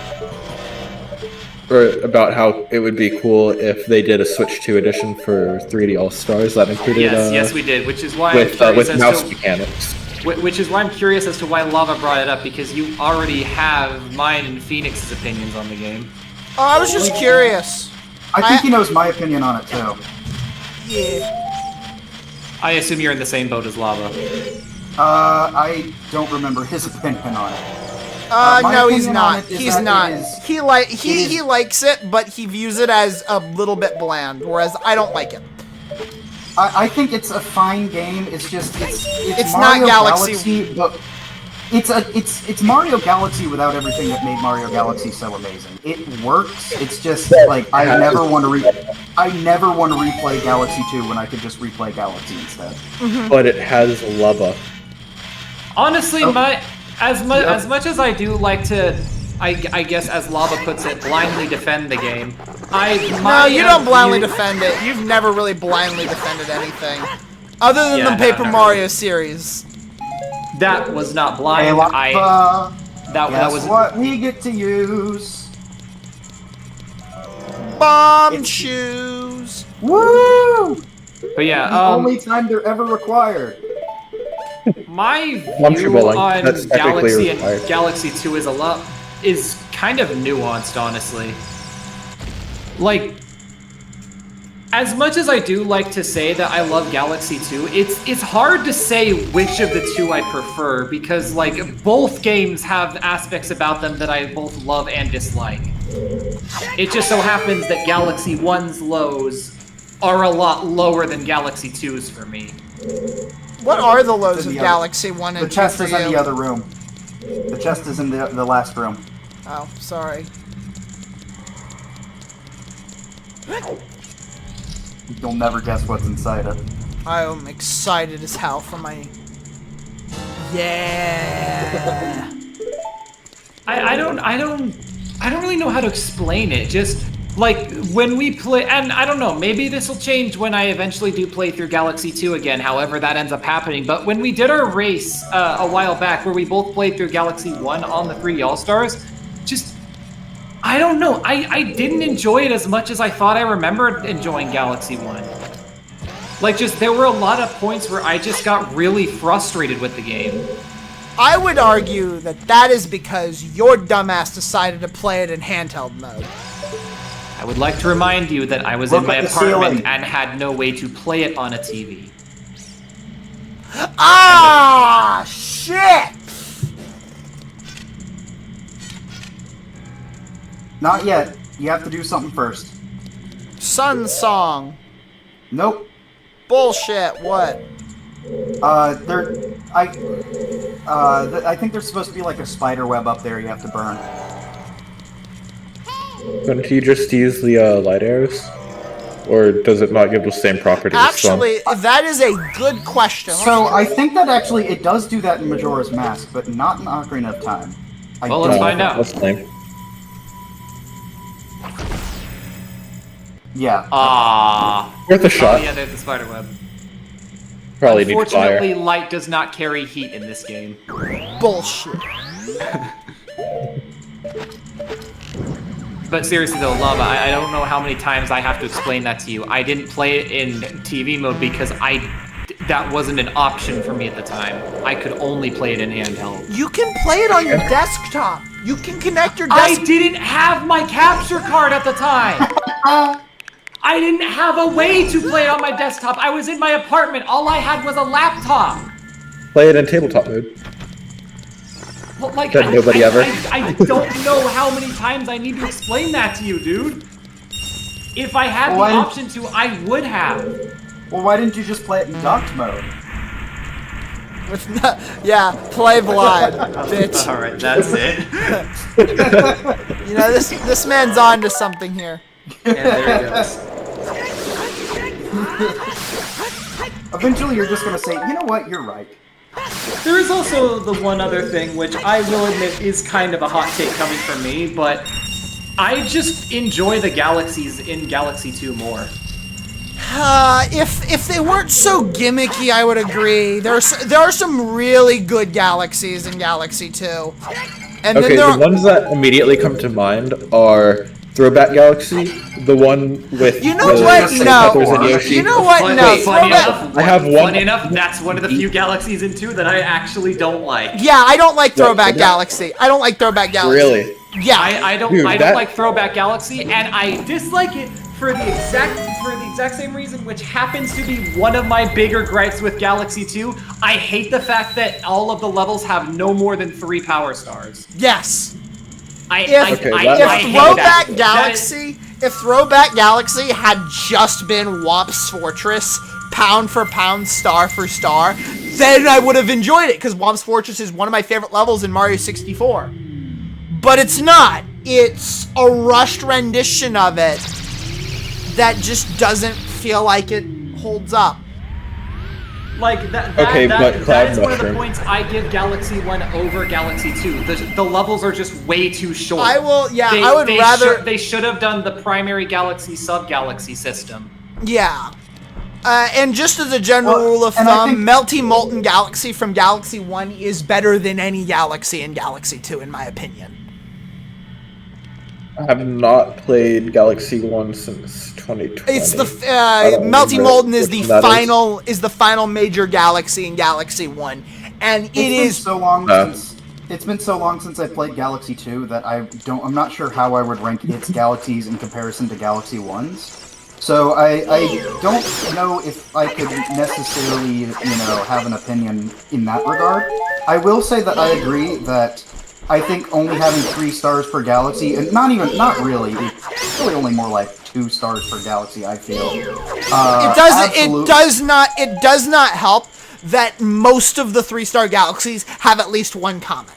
it would be cool if they did a Switch 2 edition for 3D All Stars that included Yes, we did, which is why with I'm curious mouse as to, mechanics. which is why I'm curious as to why Lava brought it up, because you already have mine and Phoenix's opinions on the game. Oh, I was just curious. I think he knows my opinion on it too. Yeah. I assume you're in the same boat as Lava. I don't remember his opinion on it. My No, he's opinion on not. it is He's that not. it is- He likes it, but he views it as a little bit bland, whereas I don't like it. I think it's a fine game. It's just it's not Mario Galaxy. but it's Mario Galaxy without everything that made Mario Galaxy so amazing. It works. It's just like I never want to replay Galaxy 2 when I could just replay Galaxy instead. But it has lava. Honestly, as much as I do like to, I guess as Lava puts it, blindly defend the game. No, you don't blindly defend it. You've never really blindly defended anything, other than Yeah, the no, Paper not Mario really. series. That was not blind. Hey, Lava, that guess was what we get to use. Bomb shoes. Woo! But yeah, The only time they're ever required. my Comfortable, view like, on that's technically Galaxy required. and Galaxy 2 is kind of nuanced, honestly. Like, as much as I do like to say that I love Galaxy 2, it's hard to say which of the two I prefer, because like both games have aspects about them that I both love and dislike. It just so happens that Galaxy 1's lows are a lot lower than Galaxy 2's for me. What are the lows in of the Galaxy 1 and 2 The chest for is in you? the other room. The chest is in the last room. Oh, sorry. You'll never guess what's inside it. I am excited as hell for my... Yeah. I don't really know how to explain it. Just like when we play, and I don't know, maybe this will change when I eventually do play through Galaxy 2 again, however that ends up happening. But when we did our race a while back where we both played through Galaxy 1 on the 3D All-Stars, just, I don't know, I didn't enjoy it as much as I thought I remembered enjoying Galaxy 1. Like, just, there were a lot of points where I just got really frustrated with the game. I would argue that that is because your dumbass decided to play it in handheld mode. I would like to remind you that I was Look in my at the apartment ceiling. and had no way to play it on a TV. Ah, shit! Not yet. You have to do something first. Sun Song. Nope. Bullshit, what? I think there's supposed to be like a spider web up there you have to burn. Couldn't you just use the light arrows? Or does it not give the same properties? Actually, that is a good question. So I think that actually it does do that in Majora's Mask, but not in Ocarina of Time. Well, let's find out. That's lame. Yeah. Worth a shot. Oh yeah, there's the spider web. Probably need fire. Unfortunately, light does not carry heat in this game. Bullshit. But seriously though, Lava, I don't know how many times I have to explain that to you. I didn't play it in TV mode because that wasn't an option for me at the time. I could only play it in handheld. You can play it on your desktop. You can connect your I desktop. didn't have my capture card at the time! I didn't have a way to play it on my desktop. I was in my apartment. All I had was a laptop. Play it in tabletop mode. Well, like, Said nobody ever. I don't know how many times I need to explain that to you, dude. If I had the option to, I would have. Well, why didn't you just play it in docked mode? Yeah, play blind, bitch. All right, that's it. You know, this man's on to something here. Yeah, there he goes. Eventually, you're just gonna say, you know what, you're right. There is also the one other thing, which I will admit is kind of a hot take coming from me, but I just enjoy the galaxies in Galaxy 2 more. If they weren't so gimmicky, I would agree. There are some really good galaxies in Galaxy 2. And Okay, then the ones that immediately come to mind are Throwback Galaxy, the one with You know the what? Feathers and No. Yoshi. You know what? No. Funny Throwback- enough, I have one- funny enough, that's one of the few galaxies in 2 that I actually don't like. Yeah, I don't like Throwback Yeah. Galaxy. I don't like Throwback Galaxy. Really? Yeah. I don't Dude, that- like Throwback Galaxy, and I dislike it for the exact same reason, which happens to be one of my bigger gripes with Galaxy 2. I hate the fact that all of the levels have no more than 3 power stars. Yes. If Throwback Galaxy had just been Womp's Fortress, pound for pound, star for star, then I would have enjoyed it, because Womp's Fortress is one of my favorite levels in Mario 64. But it's not. It's a rushed rendition of it that just doesn't feel like it holds up. Like, that Cloud is one of the Mushroom. points I give Galaxy 1 over Galaxy 2. The levels are just way too short. I would rather... They should have done the primary Galaxy sub-Galaxy system. Yeah. And just as a general rule of thumb, Melty Molten Galaxy from Galaxy 1 is better than any Galaxy in Galaxy 2, in my opinion. I have not played Galaxy 1 since 2020. It's the I don't Melty remember Molten is which the one that final final major galaxy in Galaxy 1, and It's been so long since I played Galaxy 2 that I'm not sure how I would rank its galaxies in comparison to Galaxy 1's. So I don't know if I could necessarily, have an opinion in that regard. I will say that I agree that I think only having 3 stars per galaxy, and not really, it's really only more like 2 stars per galaxy, I feel. It does not help that most of the 3-star galaxies have at least one comet.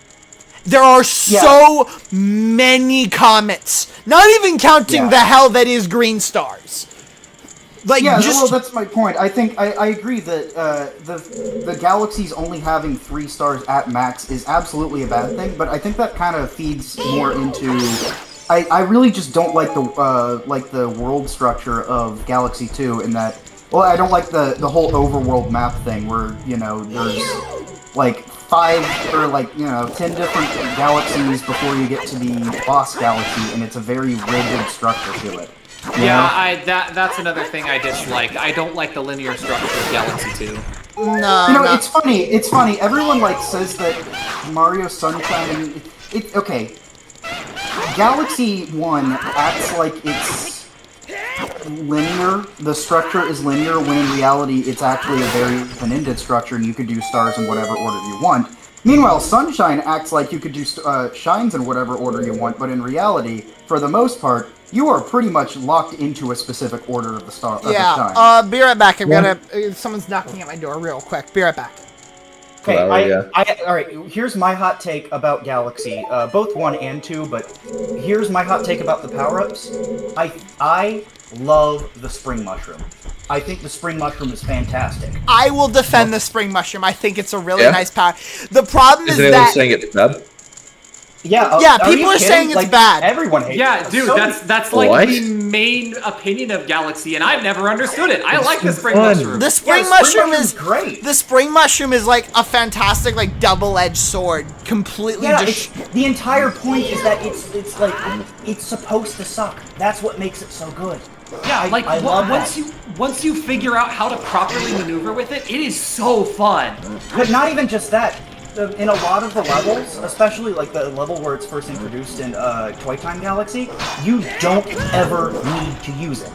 There are so many comets, not even counting the hell that is green stars. Well, that's my point. I think I agree that the galaxies only having 3 stars at max is absolutely a bad thing, but I think that kind of feeds more into. I really just don't like the world structure of Galaxy 2 in that. Well, I don't like the whole overworld map thing where there's like 5 or 10 different galaxies before you get to the boss galaxy, and it's a very rigid structure to it. Yeah, that's another thing I dislike. I don't like the linear structure of Galaxy 2. No, it's funny. It's funny. Everyone says that Mario Sunshine. Okay. Galaxy 1 acts like it's linear. The structure is linear when in reality it's actually a very open-ended structure, and you can do stars in whatever order you want. Meanwhile, Sunshine acts like you could do shines in whatever order you want, but in reality, for the most part, you are pretty much locked into a specific order of the star. Of the shine. Be right back. Someone's knocking at my door real quick. Be right back. Okay, all right, here's my hot take about Galaxy, both 1 and 2, but here's my hot take about the power-ups. I love the Spring Mushroom. I think the Spring Mushroom is fantastic. I will defend the Spring Mushroom. I think it's a really nice power. The problem is anyone that... saying it's bad? Yeah, people are saying it's bad. Everyone hates it. Yeah, dude, that's like the main opinion of Galaxy, and I've never understood it. I like the Spring Mushroom. The Spring Mushroom is great. The Spring Mushroom is like a fantastic, like, double-edged sword. Completely. The entire point is that it's like it's supposed to suck. That's what makes it so good. Yeah, like I love once you figure out how to properly maneuver with it, it is so fun. But not even just that. In a lot of the levels, especially like the level where it's first introduced in Toy Time Galaxy, you don't ever need to use it.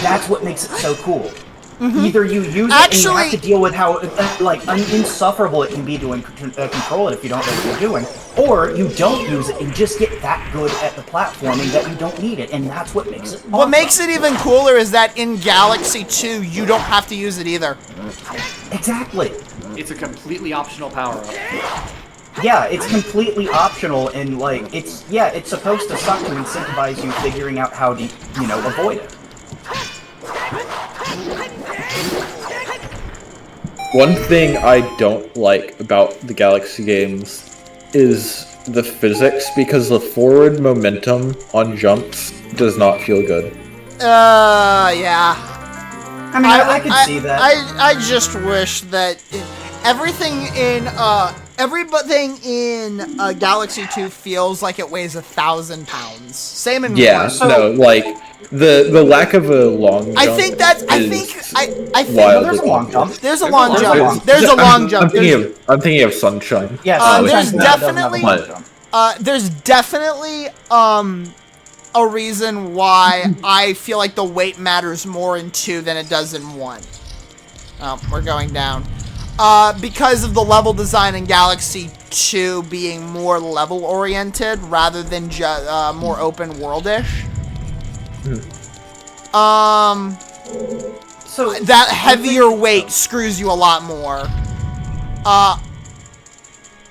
That's what makes it so cool. Either you use it and you have to deal with how insufferable it can be to control it if you don't know what you're doing, or you don't use it and just get that good at the platforming that you don't need it, and that's what makes it awesome. What makes it even cooler is that in Galaxy 2, you don't have to use it either. Exactly. It's a completely optional power-up. Yeah, it's completely optional, and like it's supposed to suck to incentivize you figuring out how to, avoid it. One thing I don't like about the Galaxy games is the physics, because the forward momentum on jumps does not feel good. Yeah. I mean, I could see that. I just wish that everything in Galaxy 2 feels like it weighs 1,000 pounds. Same in 1. The lack of a long jump. I think there's a long jump. There's a long jump. There's a long jump. I'm thinking of Sunshine. Yeah, there's definitely a reason why I feel like the weight matters more in 2 than it does in 1. Oh, we're going down. Because of the level design in Galaxy 2 being more level-oriented rather than more open-world-ish. So that heavier weight screws you a lot more.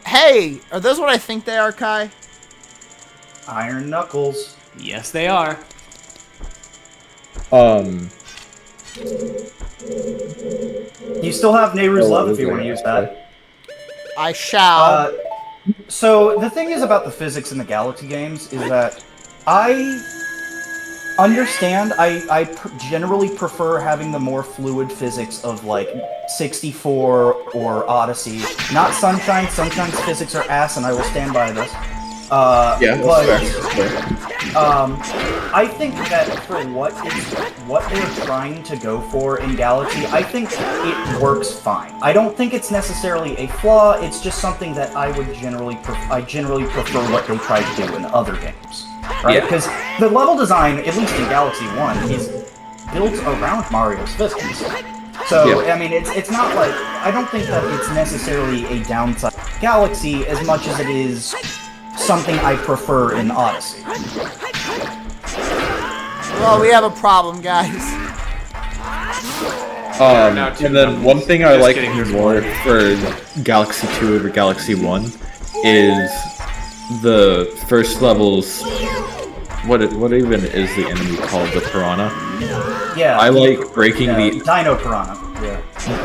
Hey, are those what I think they are, Kai? Iron Knuckles. Yes, they are. You still have Nehru's Love if you want to use that. I shall. So the thing is about the physics in the Galaxy games is that I understand. I generally prefer having the more fluid physics of like 64 or Odyssey. Not Sunshine. Sunshine's physics are ass, and I will stand by this. I think that for what they're trying to go for in Galaxy, I think it works fine. I don't think it's necessarily a flaw. It's just something that I generally prefer what they try to do in other games, right? Because the level design, at least in Galaxy 1, is built around Mario's physics. So I mean, it's not like I don't think that it's necessarily a downside of Galaxy as much as it is something I prefer in Odyssey. Well, we have a problem, guys. And then one thing I like more for Galaxy 2 over Galaxy 1 is the first levels. What even is the enemy called? The Piranha? Yeah. I like breaking the Dino Piranha.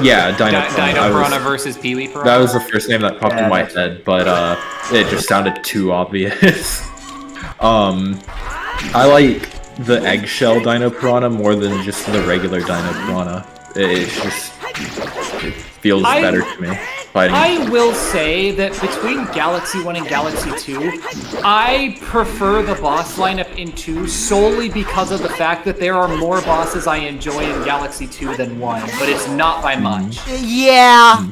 Yeah, Dino Piranha versus Pee-wee Piranha. That was the first name that popped in my head, but it just sounded too obvious. I like the eggshell Dino Piranha more than just the regular Dino Piranha. It feels better to me. Fighting. I will say that between Galaxy 1 and Galaxy 2, I prefer the boss lineup in 2 solely because of the fact that there are more bosses I enjoy in Galaxy 2 than 1, but it's not by much. Yeah.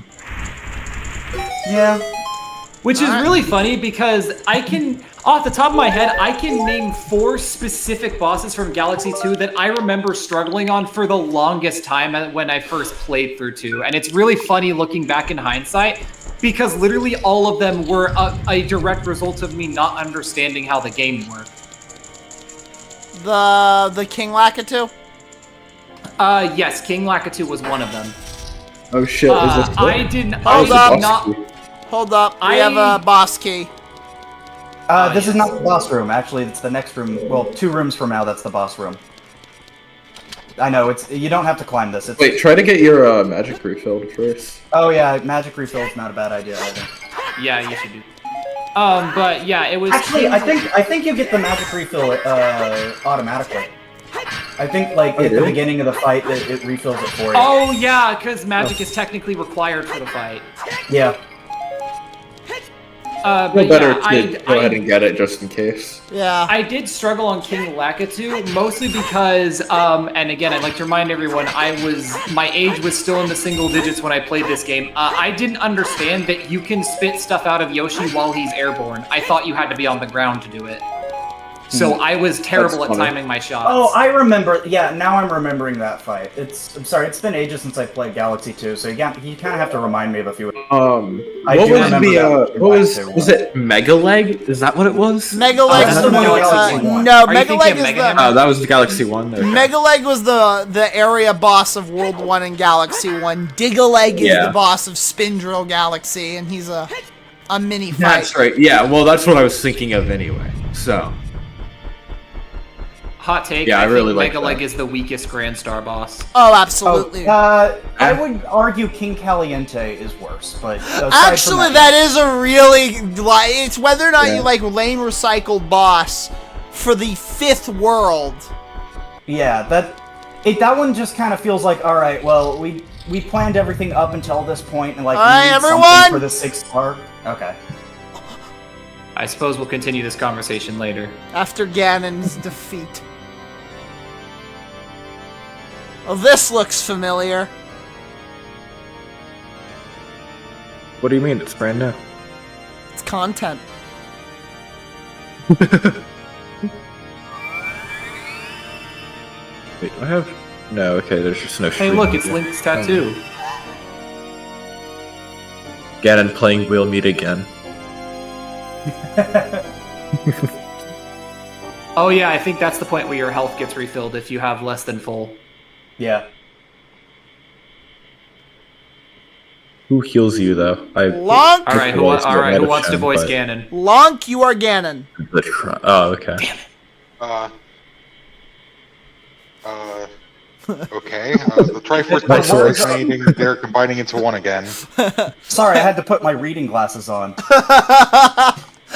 Which is really funny because I can, off the top of my head, I can name 4 specific bosses from Galaxy 2 that I remember struggling on for the longest time when I first played through 2. And it's really funny looking back in hindsight because literally all of them were a direct result of me not understanding how the game worked. The King Lakitu? Yes, King Lakitu was one of them. Oh shit, is this I did Hold up. not. Hold up, we have a boss key. This is not the boss room. Actually, it's the next room. Well, 2 rooms from now, that's the boss room. I know, it's you don't have to climb this. It's... Wait, try to get your magic refilled first. Oh yeah, magic refill is not a bad idea either. Yeah, you should do. But yeah, it was. Actually, I think you get the magic refill automatically. I think like at the beginning of the fight, it refills it for you. Oh yeah, because magic is technically required for the fight. Yeah. But better yeah, to go ahead and get it just in case. Yeah. I did struggle on King Lakitu, mostly because, and again, I'd like to remind everyone, my age was still in the single digits when I played this game. I didn't understand that you can spit stuff out of Yoshi while he's airborne. I thought you had to be on the ground to do it. So I was terrible at timing my shots. Oh, I remember. Yeah, now I'm remembering that fight. I'm sorry, it's been ages since I played Galaxy 2, so you kind of have to remind me of a few. What was it Mega Leg? Is that what it was? Mega Leg is the one. No, Mega Leg is the. Oh, that was Galaxy 1. Okay. Mega Leg was the area boss of World 1 and Galaxy 1. Digaleg is the boss of Spindrill Galaxy, and he's a mini fight. That's right. Yeah, well, that's what I was thinking of anyway. So. Hot take. Yeah, I really think like Mega Leg is the weakest Grand Star boss. Oh, absolutely. I would argue King Caliente is worse, but actually, that is a really it's whether or not you like lane recycled boss for the 5th world. Yeah, that one just kind of feels like, all right, well, we planned everything up until this point, and like we need something for the 6th star. Okay. I suppose we'll continue this conversation later. After Ganon's defeat. Well, this looks familiar. What do you mean? It's brand new. It's content. Wait, do I have... No, okay, there's just no... Hey, look, it's Link's tattoo. Ganon playing We'll Meet Again. Oh yeah, I think that's the point where your health gets refilled if you have less than full. Yeah. Who heals you though? Lonk. All right, who wants to voice Ganon? Lonk, you are Ganon. Oh, okay. Damn it. Okay. The Triforce they're combining into one again. Sorry, I had to put my reading glasses on.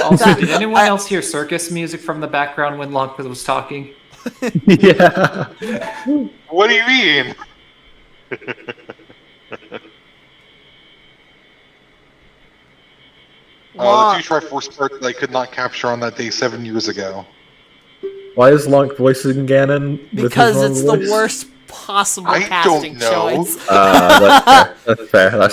Also, did anyone else hear circus music from the background when Lonk was talking? Yeah. What do you mean? The 2 Triforce parts that I could not capture on that day 7 years ago. Why is Lonk voicing Ganon? Because it's the worst possible casting choice. That's fair.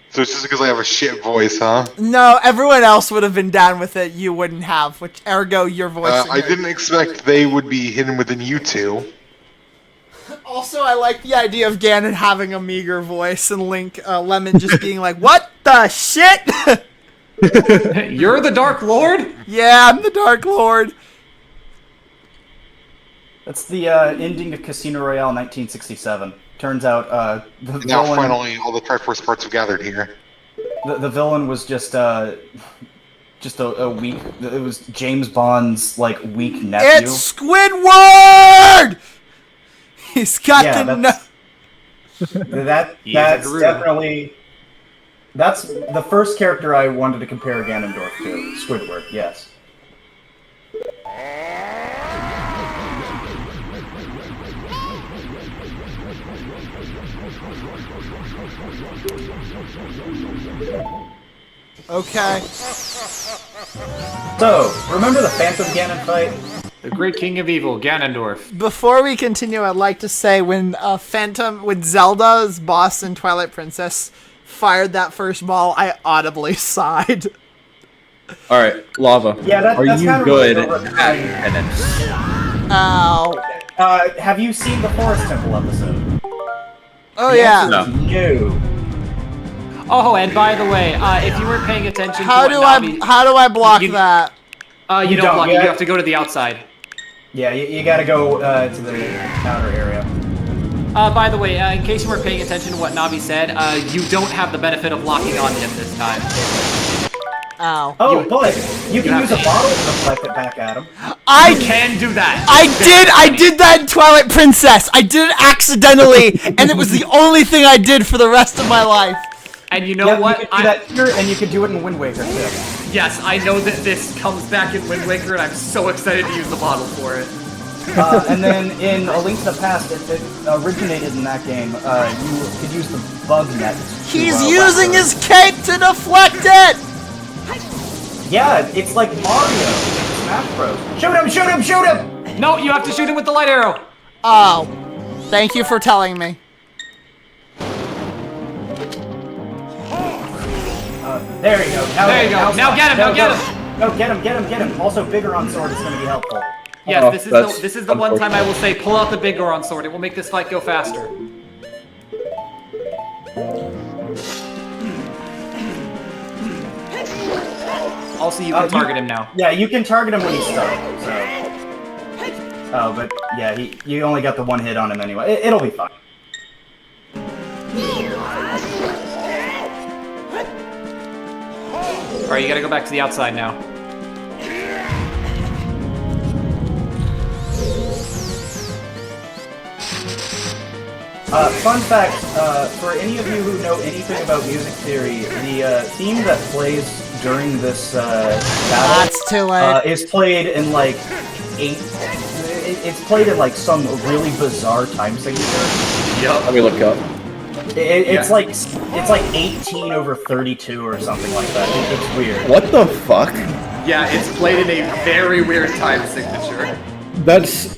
So it's just because I have a shit voice, huh? No, everyone else would have been down with it. You wouldn't have, which ergo your voice. I didn't expect they would be hidden within you 2. Also, I like the idea of Ganon having a meager voice and Lemon just being like, "What the shit?" You're the Dark Lord? Yeah, I'm the Dark Lord. That's the ending of Casino Royale 1967. Turns out the now villain, finally all the Triforce parts have gathered here. The villain was just a weak. It was James Bond's like weak nephew. It's Squidward. He's got That's definitely. That's the first character I wanted to compare Ganondorf to. Squidward, yes. Okay. So, remember the Phantom Ganon fight? The Great King of Evil, Ganondorf. Before we continue, I'd like to say when Zelda's boss in Twilight Princess fired that first ball, I audibly sighed. Alright, Lava. Yeah, Are that's you kind of good really at penance? Ow. Have you seen the Forest Temple episode? Oh, The yeah. answer is no. Oh, and by the way, if you weren't paying attention How to do what Navi... I block You- that? You don't block it. You yeah. have to go to the outside. Yeah, you gotta go to the outer area. By the way, in case you weren't paying attention to what Navi said, you don't have the benefit of locking on him this time. Ow. Oh, but you can have use a to- bottle to deflect it back at him. You I can do that. I did that in Twilight Princess. I did it accidentally, and it was the only thing I did for the rest of my life. And you know Yep, what? you can do that here, and you can do it in Wind Waker too. Yes, I know that this comes back in Wind Waker, and I'm so excited to use the bottle for it. And then in A Link to the Past, it originated in that game. You could use the bug net. to, He's whack using them. his cape to deflect it. Yeah, it's like Mario in Smash Bros. Shoot him! Shoot him! Shoot him! No, you have to shoot him with the light arrow. Oh, thank you for telling me. There you go. There you go. Now get him, now get him. No, get him, get him, get him. Also, big Goron sword is going to be helpful. Yes, Oh, this is the one time I will say pull out the big Goron sword. It will make this fight go faster. Also, you can target him now. Yeah, you can target him when he's stuck. So. Oh, but yeah, you only got the one hit on him anyway. It'll be fine. Alright, you gotta go back to the outside now. Fun fact, for any of you who know anything about music theory, the theme that plays during this battle That's too late. is played in like it's played in like some really bizarre time signature. Let me look up. It's like 18 over 32 or something like that. It's weird. What the fuck? Yeah, it's played in a very weird time signature. That's...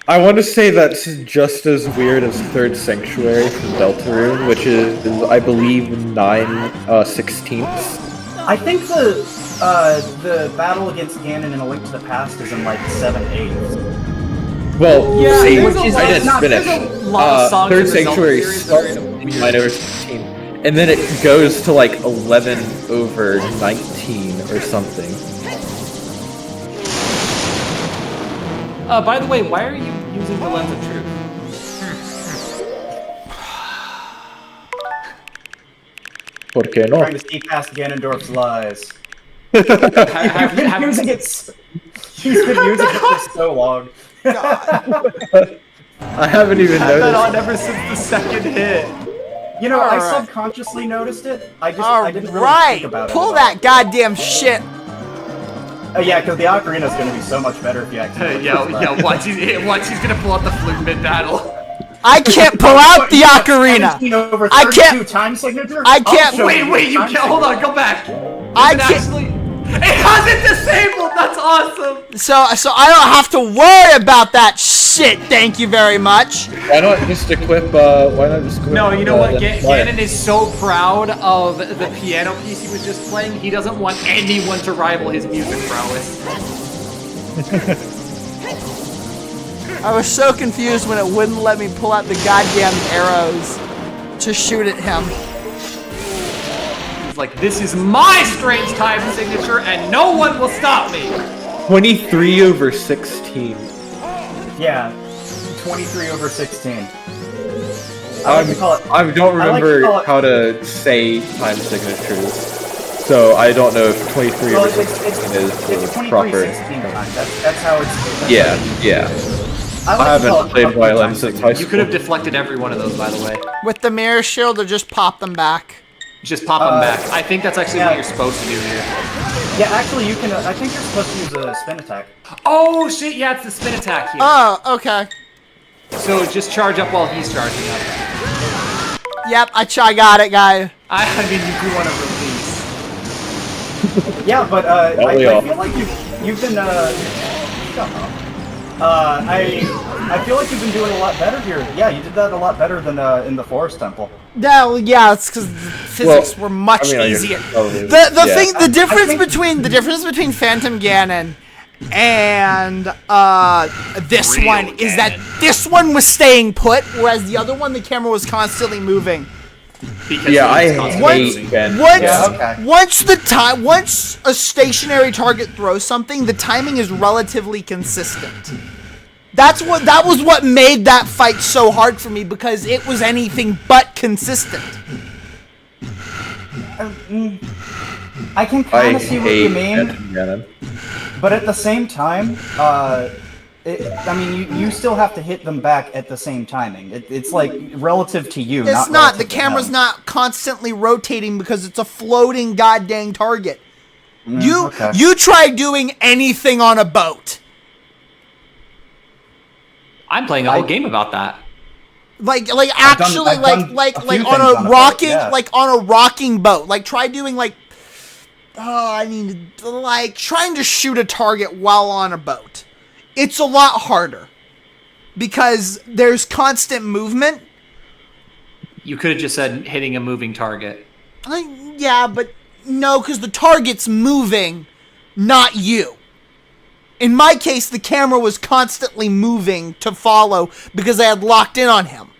I want to say that's just as weird as Third Sanctuary from Deltarune, which is, I believe, 9/16ths. I think the battle against Ganon in A Link to the Past is in like 7/8. Well, Yeah, see, there's a I lot- didn't finish. there's a lot of songs in Third the Zelda Sanctuary series that starts are in a in weird- 9/16, and then it goes to like 11/19 or something. By the way, why are you using the lens of truth? ¿Por qué no? Trying to see past Ganondorf's lies. Have He's you- been have- using it. He's been using it for so long. I haven't even had that on noticed. ever since the second hit. You know, I Alright. subconsciously noticed it. I didn't really Alright, think about it. pull at that goddamn shit. all. Yeah, because the ocarina is going to be so much better if you actually. Watch he's gonna pull out the flute mid-battle. I can't pull out the ocarina. 17 over I 32 can't- time signature? I can't- I'll show you Wait, you time can't, hold signature. on, go back. I It can't- actually... It has it disabled, that's awesome! So I don't have to worry about that shit. Thank you very much. Why not just equip? Why not just equip? No, you know what? the Ganon is so proud of the piano piece he was just playing, he doesn't want anyone to rival his music prowess. I was so confused when it wouldn't let me pull out the goddamn arrows to shoot at him. He's like, this is my strange time signature, and no one will stop me! 23/16. Yeah, 23 over 16. I like to call it. I don't I like to remember call it- how to say time signatures, so I don't know if 23 Well, over it's 16 is 23 proper. 16 time. That's how it's. That's Yeah, how it's- yeah. I I like to call haven't it played proper violin time since signature. high school. You could have deflected every one of those, by the way. With the mirror shield, or just pop them back. Just pop them back. I think that's actually yeah. what you're supposed to do here. Yeah, actually, you can. I think you're supposed to use a spin attack. Oh shit, yeah, it's the spin attack here. Oh, okay. So just charge up while he's charging up. Yep, I got it, guy. I mean, you do want to release. Yeah, but I we all? feel like you've been shut up. I feel like you've been doing a lot better here. Yeah, you did that a lot better than in the Forest Temple. No, yeah, it's because the physics were much I mean, I guess easier. probably- The yeah. thing, the difference think- between Phantom Ganon and this Real one is that this one was staying put, whereas the other one, the camera was constantly moving. Because Yeah, I he's constantly hate moving. Ben. Once a stationary target throws something, the timing is relatively consistent. That was what made that fight so hard for me, because it was anything but consistent. I can I kind of see what you hate mean, Phantom Ganon. but at the same time, you still have to hit them back at the same timing. It's like relative to you. It's not. relative The to camera's them. not constantly rotating because it's a floating goddamn target. Okay. You try doing anything on a boat. I'm playing a whole game about that. Like I've actually done a like few on things a on a rocking boat, yeah. like on a rocking boat. Like try doing like like trying to shoot a target while on a boat. It's a lot harder because there's constant movement. You could have just said hitting a moving target. Yeah, but no, because the target's moving, not you. In my case, the camera was constantly moving to follow because I had locked in on him.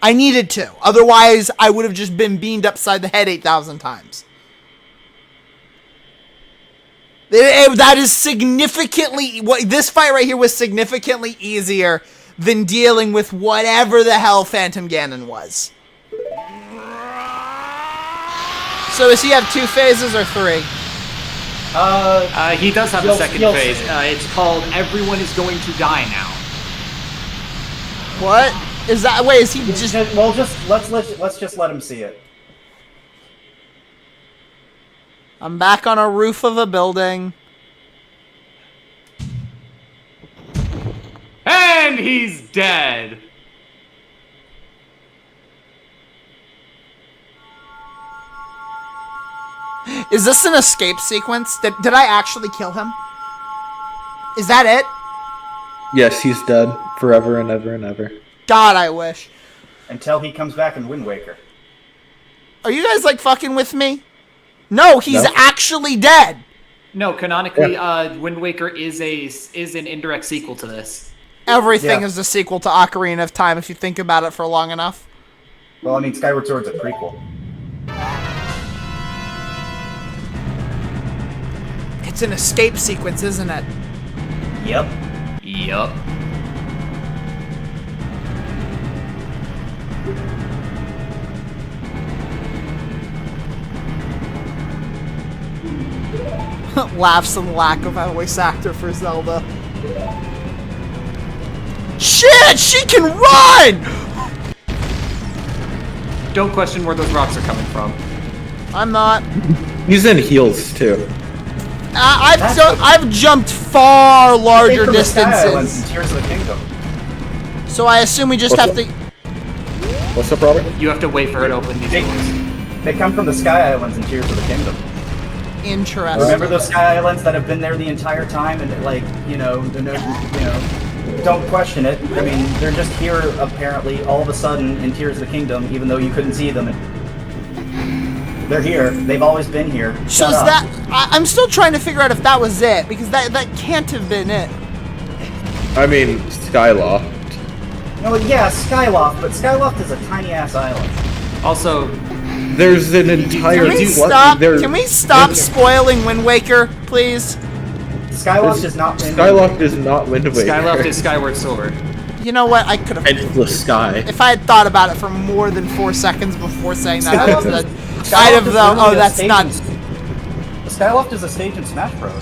I needed to. Otherwise, I would have just been beamed upside the head 8,000 times. That is significantly... This fight right here was significantly easier than dealing with whatever the hell Phantom Ganon was. So does he have 2 phases or 3? He does have a second you'll phase. see. It's called "Everyone is Going to Die Now." What? Is that... Wait, is he just... Let's just let him see it. I'm back on a roof of a building. And he's dead. Is this an escape sequence? Did I actually kill him? Is that it? Yes, he's dead forever and ever and ever. God, I wish. Until he comes back in Wind Waker. Are you guys like fucking with me? No, he's No. actually dead. No, canonically, Wind Waker is an indirect sequel to this. Everything Yeah. is a sequel to Ocarina of Time if you think about it for long enough. Well, I mean, Skyward Sword's a prequel. It's an escape sequence, isn't it? Yep. Yup. Laughs and lack of a voice actor for Zelda. Shit! She can run! Don't question where those rocks are coming from. I'm not. He's in heels too. I've jumped far larger From the Sky Islands distances. and Tears of the Kingdom. So I assume we just What's have to... What's up, Robert? You have to wait for her to open these doors. They come from the Sky Islands and Tears of the Kingdom. Interesting. Remember those Sky Islands that have been there the entire time, and like, don't question it. I mean, they're just here apparently all of a sudden in Tears of the Kingdom, even though you couldn't see them. They're here. They've always been here. So Shut is up. that... I'm still trying to figure out if that was it, because that can't have been it. I mean, Skyloft. No, yeah, Skyloft, but Skyloft is a tiny ass island. Also, There's an entire. Can we stop spoiling Wind Waker, please? Skyloft is not. Skyloft is not Wind Waker. Skyloft is Skyward Sword. You know what? I could have... Endless sky. If I had thought about it for more than 4 seconds before saying that, Skyloft I'd have is though. literally Oh, a that's stage not... in- Skyloft is a stage in Smash Bros.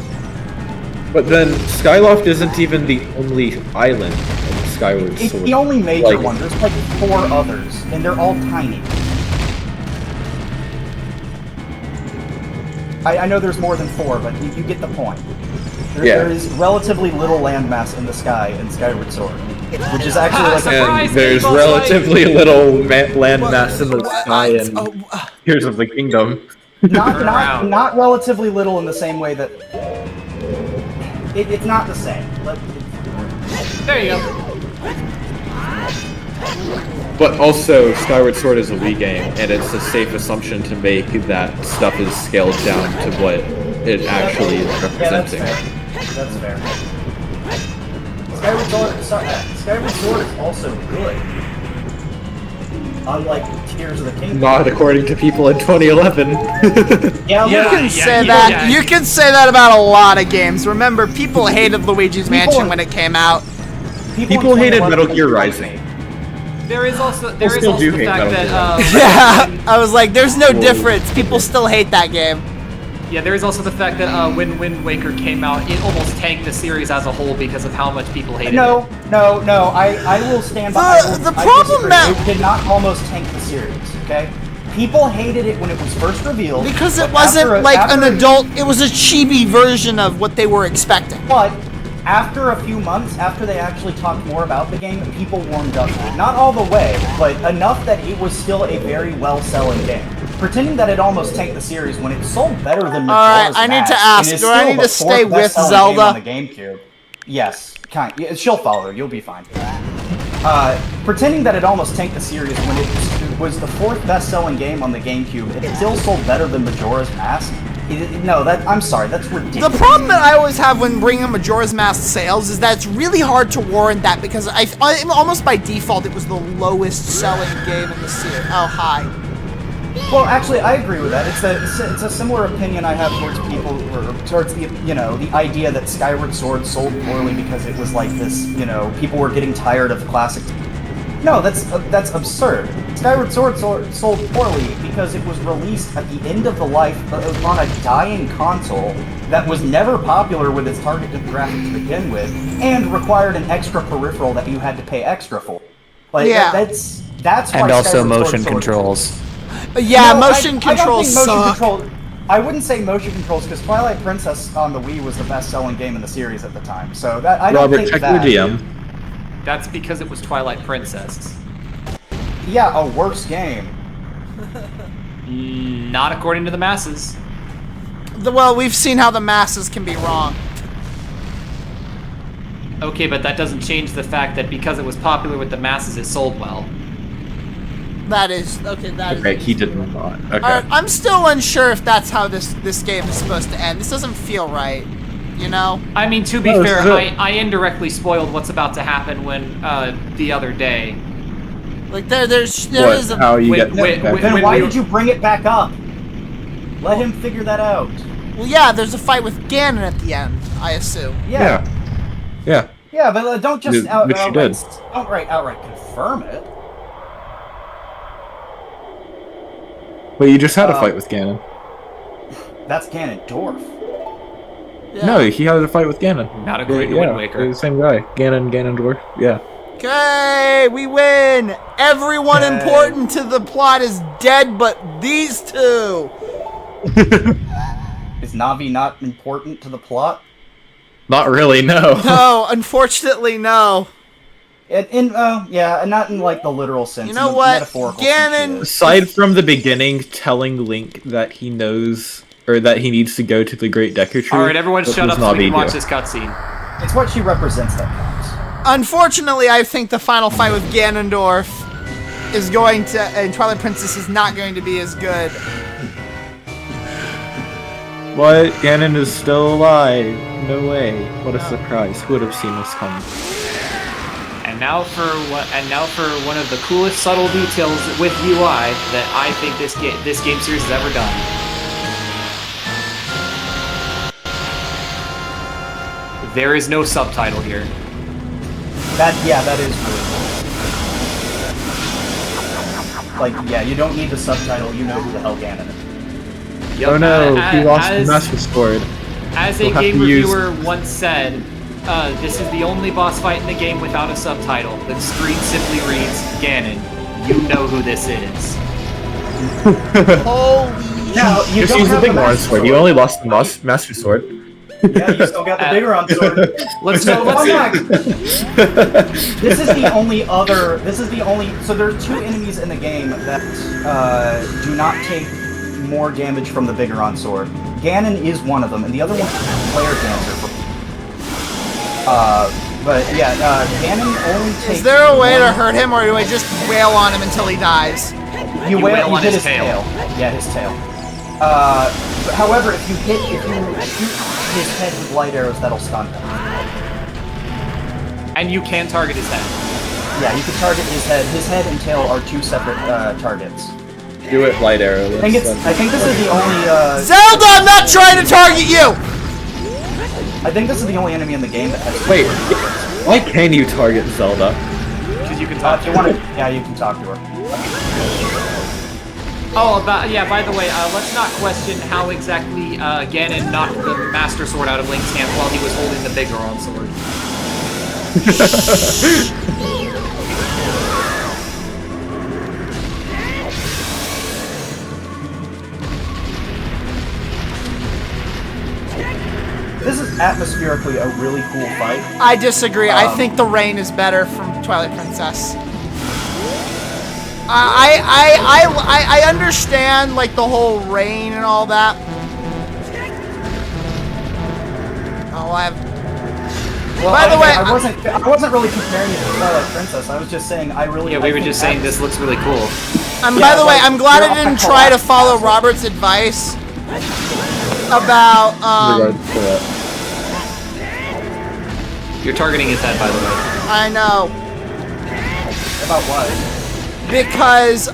But then Skyloft isn't even the only island in Skyward It's Sword. the only major Like- one. There's like 4 others, and they're all tiny. I know there's more than 4, but you get the point. There is relatively little landmass in the sky in Skyward Sword, which is actually like Surprise! And there's Boss relatively little land mass in the sky and Tears of the Kingdom. not relatively little in the same way that it's not the same. There you go. But also, Skyward Sword is a Wii game, and it's a safe assumption to make that stuff is scaled down to what it actually is representing. That's fair. Skyward Sword is also good. unlike Tears of the Kingdom. Not according to people in 2011. Yeah, You well, can say that. You can say that about a lot of games. Remember, people hated Luigi's Mansion when it came out. People hated Metal Gear Rising. There is also the hate fact Metal that Yeah, I was like, there's no difference. People still hate that game. yeah, there is also the fact that when Wind Waker came out, it almost tanked the series as a whole because of how much people hated it. No, I will stand by. The problem that it did not almost tank the series. Okay, people hated it when it was first revealed because it but wasn't after- like after- an adult. It was a chibi version of what they were expecting. But after a few months, after they actually talked more about the game, people warmed up to it. Not all the way, but enough that it was still a very well-selling game. Pretending that it almost tanked the series when it sold better than Majora's Alright, I need to Mask, ask, and is do I still need the to stay fourth with best-selling Zelda? game on the GameCube. Yes, yeah, she'll follow. You'll be fine. Pretending that it almost tanked the series when it was the fourth best-selling game on the GameCube, it still sold better than Majora's Mask. I'm sorry, that's ridiculous. The problem that I always have when bringing up Majora's Mask sales is that it's really hard to warrant that because I almost by default it was the lowest selling game in the series. Oh, hi. Well, actually, I agree with that. It's a similar opinion I have towards people, or towards the idea that Skyward Sword sold poorly because it was like this, people were getting tired of classic. No, that's absurd. Skyward Sword sold poorly because it was released at the end of the life on a dying console that was never popular with its target demographic to begin with, and required an extra peripheral that you had to pay extra for. Like, Yeah. that's why. And also Skyward Sword motion sold- controls. Yeah, No, motion I don't controls think motion suck. control. I wouldn't say motion controls because Twilight Princess on the Wii was the best-selling game in the series at the time. So that I don't Robert, think check that. your DM. That's because it was Twilight Princess. Yeah, a worse game. Not according to the masses. Well, we've seen how the masses can be wrong. Okay, but that doesn't change the fact that because it was popular with the masses, it sold well. That is okay. That Okay, is. he did not. Okay. Alright, I'm still unsure if that's how this game is supposed to end. This doesn't feel right. You know? I mean, to be No, fair, so- I indirectly spoiled what's about to happen when the other day. Like there What? is a. How you Wait, get wait, back? wait. Then When why we- did you bring it back up? Let him figure that out. Well, yeah, there's a fight with Ganon at the end. I assume. Yeah, Yeah. yeah, but don't just Which you did. outright confirm it. But you just had a fight with Ganon. That's Ganondorf. Yeah. No, he had a fight with Ganon. Not according to yeah, Wind Waker. they're the same guy. Ganondorf. Yeah. Okay, we win. Everyone Okay. important to the plot is dead, but these two. Is Navi not important to the plot? Not really, no. No, unfortunately, no. Yeah, not in like the literal sense. You know in the what? Metaphorical sense, Ganon- she is. Aside from the beginning telling Link that he knows, or that he needs to go to the Great Deku Tree. All right, everyone, what shut does up so we can Navi watch do? this cutscene. It's what she represents that counts. Unfortunately, I think the final fight with Ganondorf is going to, and Twilight Princess is not going to be as good. What? Ganon is still alive. No way. What a surprise. Who would have seen this coming? And now for one of the coolest subtle details with UI that I think this game series has ever done. There is no subtitle here. That is really cool. Like, yeah, you don't need the subtitle. You know who the hell Ganon is. Yep, Oh no, he lost the as- Master Sword. As a We'll have game to use- reviewer once said, this is the only boss fight in the game without a subtitle. The screen simply reads, Ganon, you know who this is. Holy Now, you Just don't use the have big Master Master Sword. You only lost the Master Sword. Yeah, you still got the bigger on sword. Let's go, Fun let's fact, this is the only. So there's two enemies in the game that do not take more damage from the Vigor sword. Ganon is one of them, and the other one's Player Dancer. But yeah, Ganon only takes. Is there a way to one- hurt him, or do I just wail on him until he dies? You wail wail on hit his his tail. Yeah, his tail. However, if you shoot his head with light arrows, that'll stun him. And you can target his head. Yeah, you can target his head. His head and tail are two separate targets. Do it, light arrow. I think this is the only. Zelda, I'm not trying to target you. I think this is the only enemy in the game that has. Wait, why can you target Zelda? Because you can talk If to you her. want to, yeah, you can talk to her. Oh, yeah, by the way, let's not question how exactly Ganon knocked the Master Sword out of Link's hand while he was holding the big Goron sword. This is atmospherically a really cool fight. I disagree. I think the rain is better from Twilight Princess. I understand like the whole rain and all that. Oh, I have. Well, By the way, I wasn't really comparing it to Twilight Princess. I was just saying I really. Yeah, we were just saying this looks really cool. And Yeah, by the way, like, I'm glad I you're didn't all try to acting follow passive. Robert's advice about Regards to that. You're targeting his head, by the way. I know. About what? Because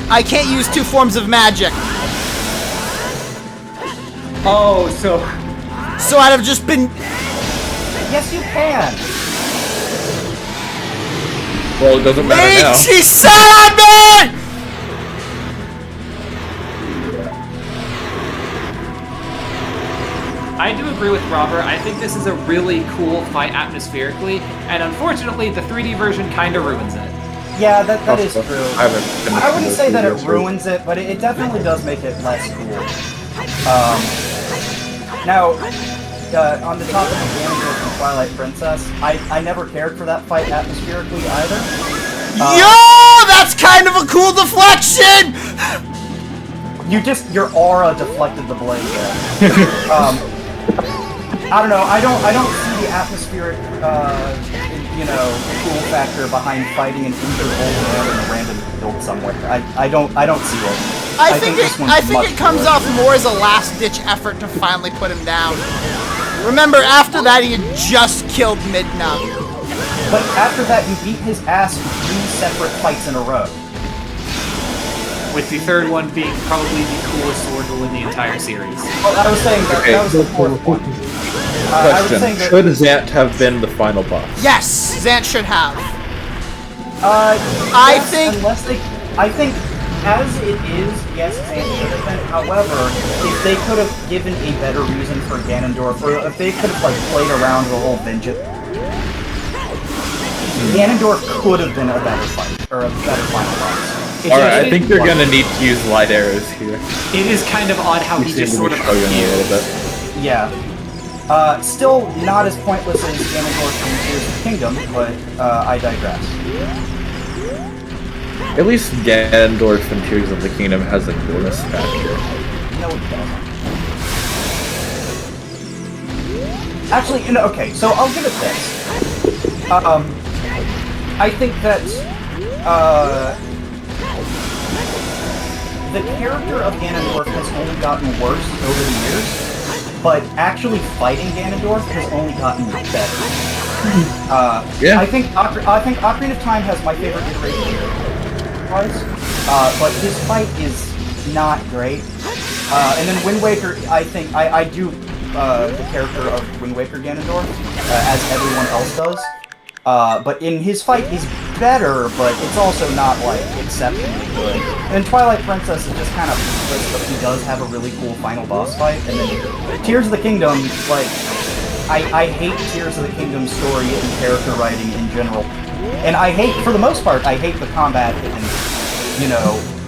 I can't use two forms of magic. Oh, so So I'd have just been. Yes, you can. Well, it doesn't matter now. She sat on me! I do agree with Robert. I think this is a really cool fight atmospherically, and unfortunately, the 3D version kind of ruins it. Yeah, that is true. I haven't finished I wouldn't the say that it video, so- ruins it, but it definitely does make it less cool. Now, on the topic of Ganondorf and Twilight Princess, I never cared for that fight atmospherically either. Yo! That's kind of a cool deflection! Your aura deflected the blade there. I don't know. I don't see the atmospheric, cool factor behind fighting an injured old man in a random field somewhere. I don't see it. I think this one's it much comes cooler. off more as a last-ditch effort to finally put him down. Remember, after that, he had just killed Midna. But after that, you beat his ass 3 separate fights in a row. With the third one being probably the coolest sword duel in the entire series. Well, I was saying that was the fourth one. I was Question: saying that. should Zant have been the final boss? Yes, Zant should have. I think- I think, as it is, yes, Zant should have been. However, if they could have given a better reason for Ganondorf, or if they could have played around the whole vengeance, Ganondorf could have been a better fight or a better final boss. Alright, I think you're gonna need to use light arrows here. It is kind of odd how You he seem just to sort be of struggling a appeared. little bit. Yeah. Still not as pointless as Ganondorf from Tears of the Kingdom, but I digress. At least Ganondorf in Tears of the Kingdom has a coolness factor. No, it doesn't. Actually, okay, so I'll give it this. I think that, the character of Ganondorf has only gotten worse over the years, but actually fighting Ganondorf has only gotten better. Yeah. I think Ocarina of Time has my favorite iteration was, but his fight is not great. And then Wind Waker, I think I do the character of Wind Waker Ganondorf as everyone else does. But in his fight, he's better, but it's also not, like, exceptionally good. And Twilight Princess is just kind of useless, but he does have a really cool final boss fight. And then Tears of the Kingdom, like, I hate Tears of the Kingdom story and character writing in general. And I hate, for the most part, I hate the combat and,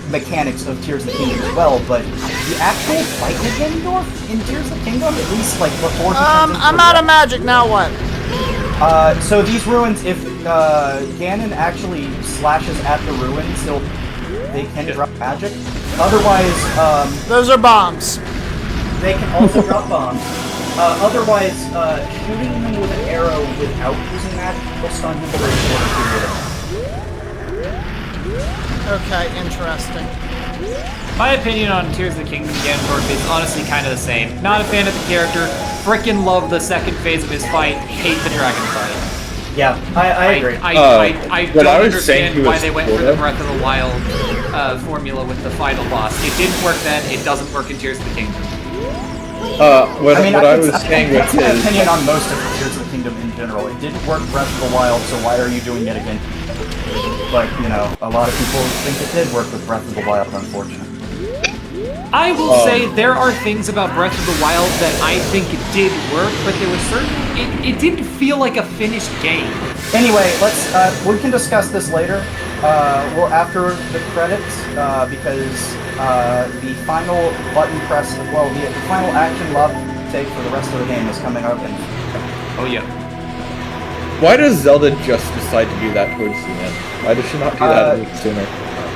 mechanics of Tears of the Kingdom as well, but the actual fight with Ganondorf in Tears of the Kingdom, at least, like, before he turns into I'm a out of magic, now what? so these ruins, if Ganon actually slashes at the ruins, they can drop magic. Otherwise, Those are bombs. they can also drop bombs. Otherwise, shooting him with an arrow without using magic will stun him for a short period of time. Okay, interesting. My opinion on Tears of the Kingdom Ganondorf is honestly kind of the same. Not a fan of the character, frickin' love the second phase of his fight, hate the dragon fight. Yeah, I agree. I what don't I was saying understand he why was they went for for the it. Breath of the Wild formula with the final boss. It didn't work then. It doesn't work in Tears of the Kingdom. What I was saying with that's my his opinion on most of Tears of the Kingdom in general. It didn't work Breath of the Wild, so why are you doing it again? But, you know, a lot of people think it did work with Breath of the Wild, unfortunately. I will say there are things about Breath of the Wild that I think did work, but there was certain... It didn't feel like a finished game. Anyway, we can discuss this later. Well, after the credits, because the final button press, well, the final action love take for the rest of the game is coming up. Oh, yeah. Why does Zelda just decide to do that towards the end? Why does she not do that a little sooner?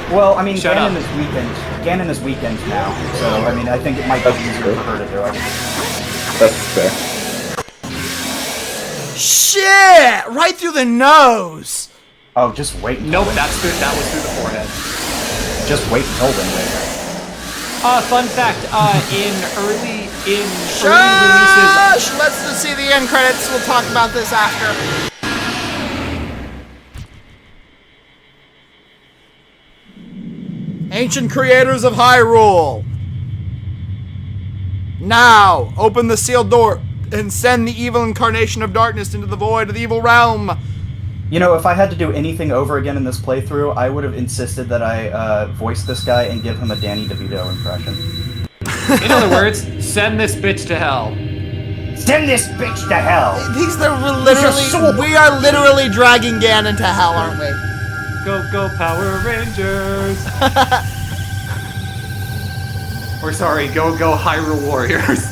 Well, I mean, Shut Ganon up. is weakened. Ganon is weakened now, so I mean, I think it might be That's easier true. for her to do it. That's fair. Shit! Right through the nose! Oh, just wait. Nope, that was through the forehead. Just wait until then later. Fun fact, in early releases... Shush! Let's just see the end credits. We'll talk about this after. Ancient creators of Hyrule. Now, open the sealed door and send the evil incarnation of darkness into the void of the evil realm. You know, if I had to do anything over again in this playthrough, I would have insisted that I voice this guy and give him a Danny DeVito impression. In other words, send this bitch to hell. Send this bitch to hell! We are literally dragging Ganon to hell, aren't we? Go Power Rangers! Or sorry, go Hyrule Warriors.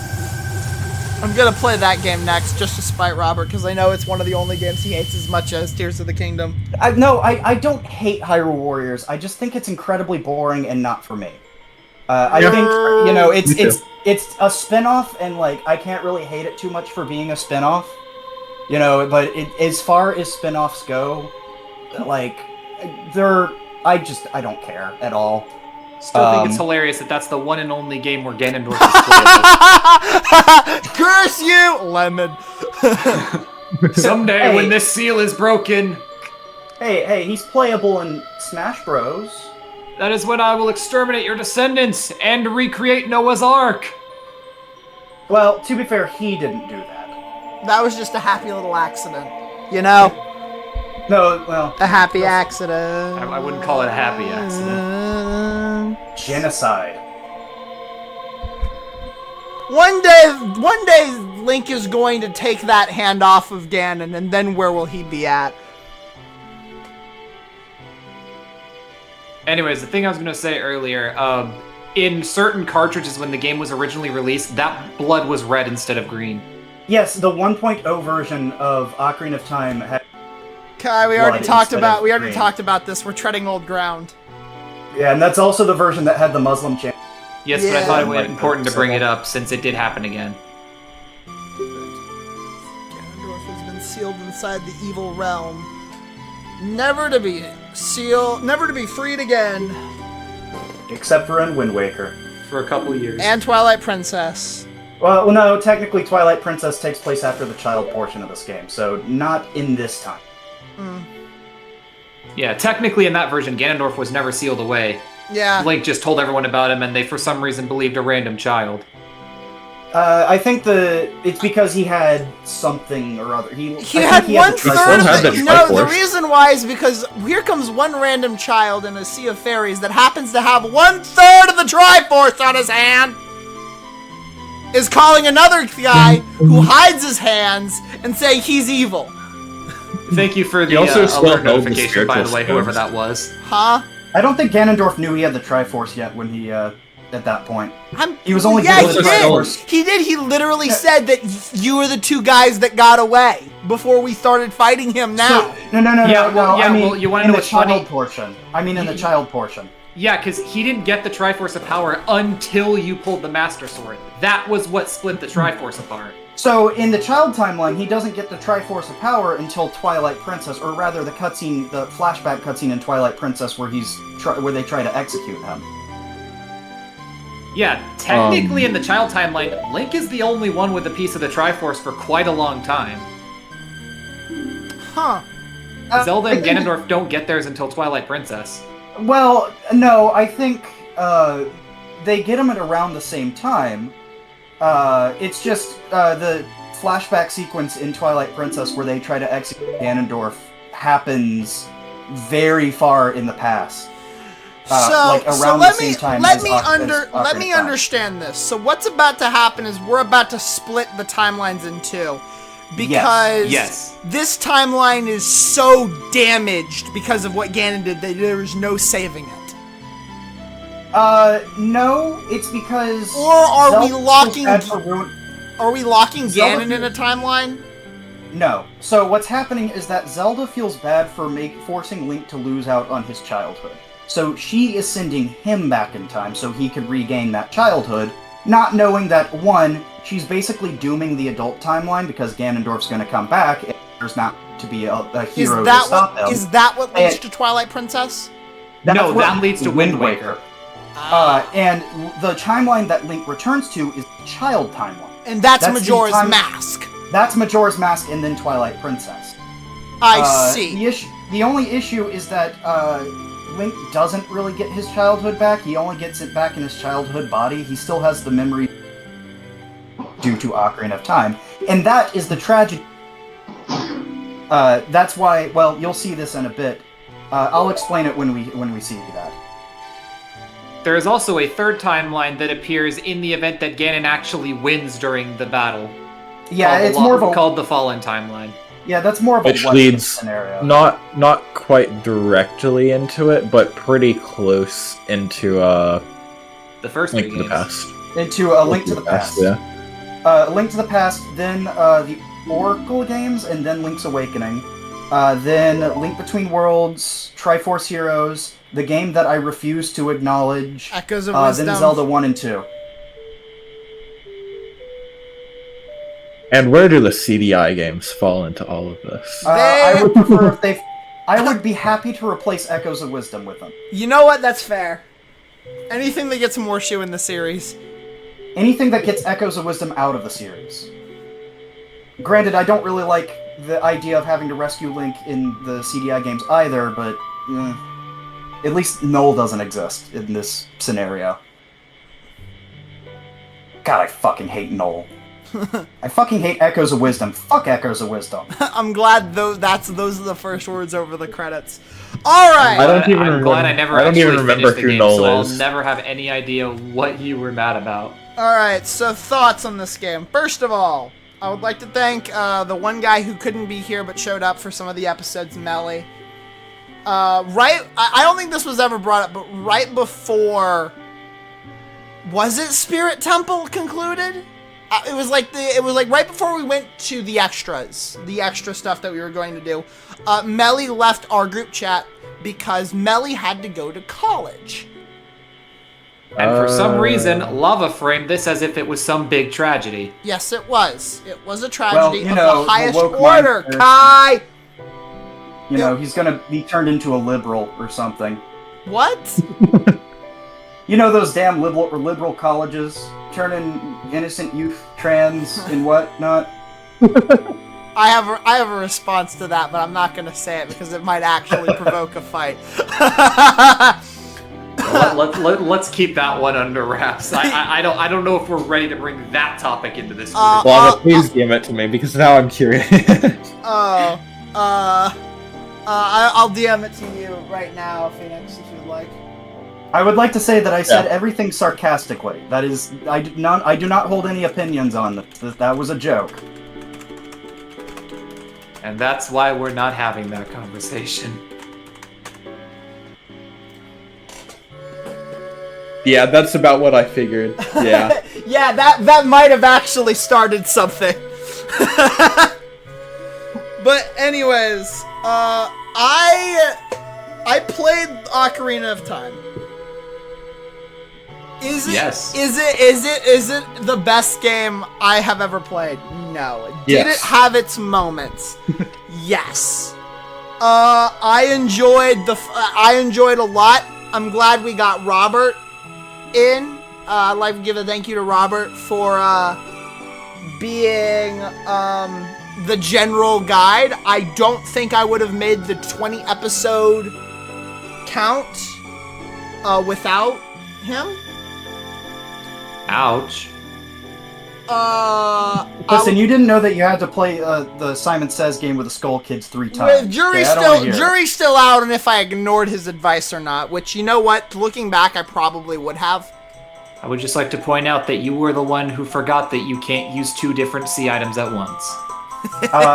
I'm gonna play that game next just to spite Robert, because I know it's one of the only games he hates as much as Tears of the Kingdom. I don't hate Hyrule Warriors. I just think it's incredibly boring and not for me. I think, you know, it's a spin-off, and, like, I can't really hate it too much for being a spin-off. You know, but as far as spin-offs go, like, I don't care at all. Still think it's hilarious that that's the one and only game where Ganondorf is playable. Curse you, Lemon! Someday when this seal is broken... Hey, he's playable in Smash Bros. That is when I will exterminate your descendants and recreate Noah's Ark. Well, to be fair, he didn't do that. That was just a happy little accident. You know? No, well... A happy accident. I wouldn't call it a happy accident. Genocide. One day, Link is going to take that hand off of Ganon, and then where will he be at? Anyways, the thing I was going to say earlier, in certain cartridges when the game was originally released, that blood was red instead of green. Yes, the 1.0 version of Ocarina of Time had... Kai, we already talked about this. We're treading old ground. Yeah, and that's also the version that had the Muslim chant. Yes, but I thought it was important to bring it up since it did happen again. Ganondorf has been sealed inside the evil realm, never to be freed again. Except for in Wind Waker. For a couple years. And Twilight Princess. Well, no, technically Twilight Princess takes place after the child portion of this game, so not in this time. Yeah, technically in that version, Ganondorf was never sealed away. Yeah. Link just told everyone about him, and they for some reason believed a random child. I think it's because he had something or other. He had one third of it. No, the Triforce. reason why is because here comes one random child in a sea of fairies that happens to have 1/3 of the Triforce on his hand. Is calling another guy who hides his hands and saying he's evil. Thank you for the also still alert held the notification, by the way, spiritual whoever that was. Huh? I don't think Ganondorf knew he had the Triforce yet when he, at that point. He was only Yeah, given he the Triforce. did. He did. He literally said that you were the two guys that got away before we started fighting him now. No. I mean, well, you wanna in know the what's funny? child portion. I mean, in the child portion. Yeah, because he didn't get the Triforce of Power until you pulled the Master Sword. That was what split the Triforce apart. So, in the child timeline, he doesn't get the Triforce of Power until Twilight Princess, or rather the cutscene, the flashback cutscene in Twilight Princess where where they try to execute him. Yeah, technically in the child timeline, Link is the only one with a piece of the Triforce for quite a long time. Huh. Zelda I and think- Ganondorf don't get theirs until Twilight Princess. Well, no, I think they get them at around the same time. It's just the flashback sequence in Twilight Princess where they try to execute Ganondorf happens very far in the past. Like around the same time let as me Ocarina of Time. understand this. So what's about to happen is we're about to split the timelines in two. Because Yes. this timeline is so damaged because of what Ganon did that there is no saving it. No, it's because. Or are we Zelda locking? had to ruin- Are we locking Zelda- Ganon in a timeline? No. So what's happening is that Zelda feels bad for forcing Link to lose out on his childhood. So she is sending him back in time so he could regain that childhood, not knowing that, one, she's basically dooming the adult timeline because Ganondorf's going to come back and there's not to be a hero to stop him. Is that what leads to Twilight Princess? That's No, what that leads to Wind Waker. And the timeline that Link returns to is the child timeline. And that's the Majora's time- Mask. That's Majora's Mask and then Twilight Princess. I see. The only issue is that Link doesn't really get his childhood back. He only gets it back in his childhood body. He still has the memory due to Ocarina of Time. And that is the tragedy. That's why, well, you'll see this in a bit. I'll explain it when we see that. There is also a third timeline that appears in the event that Ganon actually wins during the battle. Yeah, called it's the more of a called the Fallen timeline. yeah. That's more of a Which what-if leads scenario. not quite directly into it, but pretty close into The first Link three to the games. Past. Into a Link to the Past. Yeah. Link to the Past, then the Oracle games, and then Link's Awakening. Then Link Between Worlds, Triforce Heroes, the game that I refuse to acknowledge. Echoes of Wisdom. Then Zelda 1 and 2. And where do the CDI games fall into all of this? I would prefer if they. I would be happy to replace Echoes of Wisdom with them. You know what? That's fair. Anything that gets more shoe in the series. Anything that gets Echoes of Wisdom out of the series. Granted, I don't really like the idea of having to rescue Link in the CDI games either, but at least Noel doesn't exist in this scenario. God, I fucking hate Noel. I fucking hate Echoes of Wisdom. Fuck Echoes of Wisdom. I'm glad those are the first words over the credits. All right. I don't even I'm remember- glad I never I don't actually even remember finished the who game, Noel so I'll is. never have any idea what you were mad about. All right. So thoughts on this game. First of all, I would like to thank the one guy who couldn't be here but showed up for some of the episodes, Melly. I don't think this was ever brought up, but right before, was it Spirit Temple concluded? It was like right before we went to the extra stuff that we were going to do. Melly left our group chat because Melly had to go to college. And for some reason, Lava framed this as if it was some big tragedy. Yes, it was. It was a tragedy you know, of the highest the woke order. mindset- Kai, You know, he's gonna be turned into a liberal or something. what? You know those damn liberal colleges turning innocent youth trans and whatnot? I have a response to that, but I'm not going to say it because it might actually provoke a fight. Let's keep that one under wraps. I don't know if we're ready to bring that topic into this group. Lava, please give it to me because now I'm curious. I'll DM it to you right now, Phoenix, if you'd like. I would like to say that I said everything sarcastically. That is, I do not hold any opinions on this. That was a joke. And that's why we're not having that conversation. Yeah, that's about what I figured. Yeah. Yeah, that might have actually started something. But anyways, I played Ocarina of Time. Is it, Yes. Is it the best game I have ever played? No. Did Yes. it have its moments? Yes. I enjoyed a lot. I'm glad we got Robert in. I'd like to give a thank you to Robert for being the general guide, I don't think I would have made the 20 episode count without him. Ouch. Listen, you didn't know that you had to play the Simon Says game with the Skull Kids 3 times. With jury's still out on if I ignored his advice or not, which, you know what, looking back, I probably would have. I would just like to point out that you were the one who forgot that you can't use 2 different C items at once.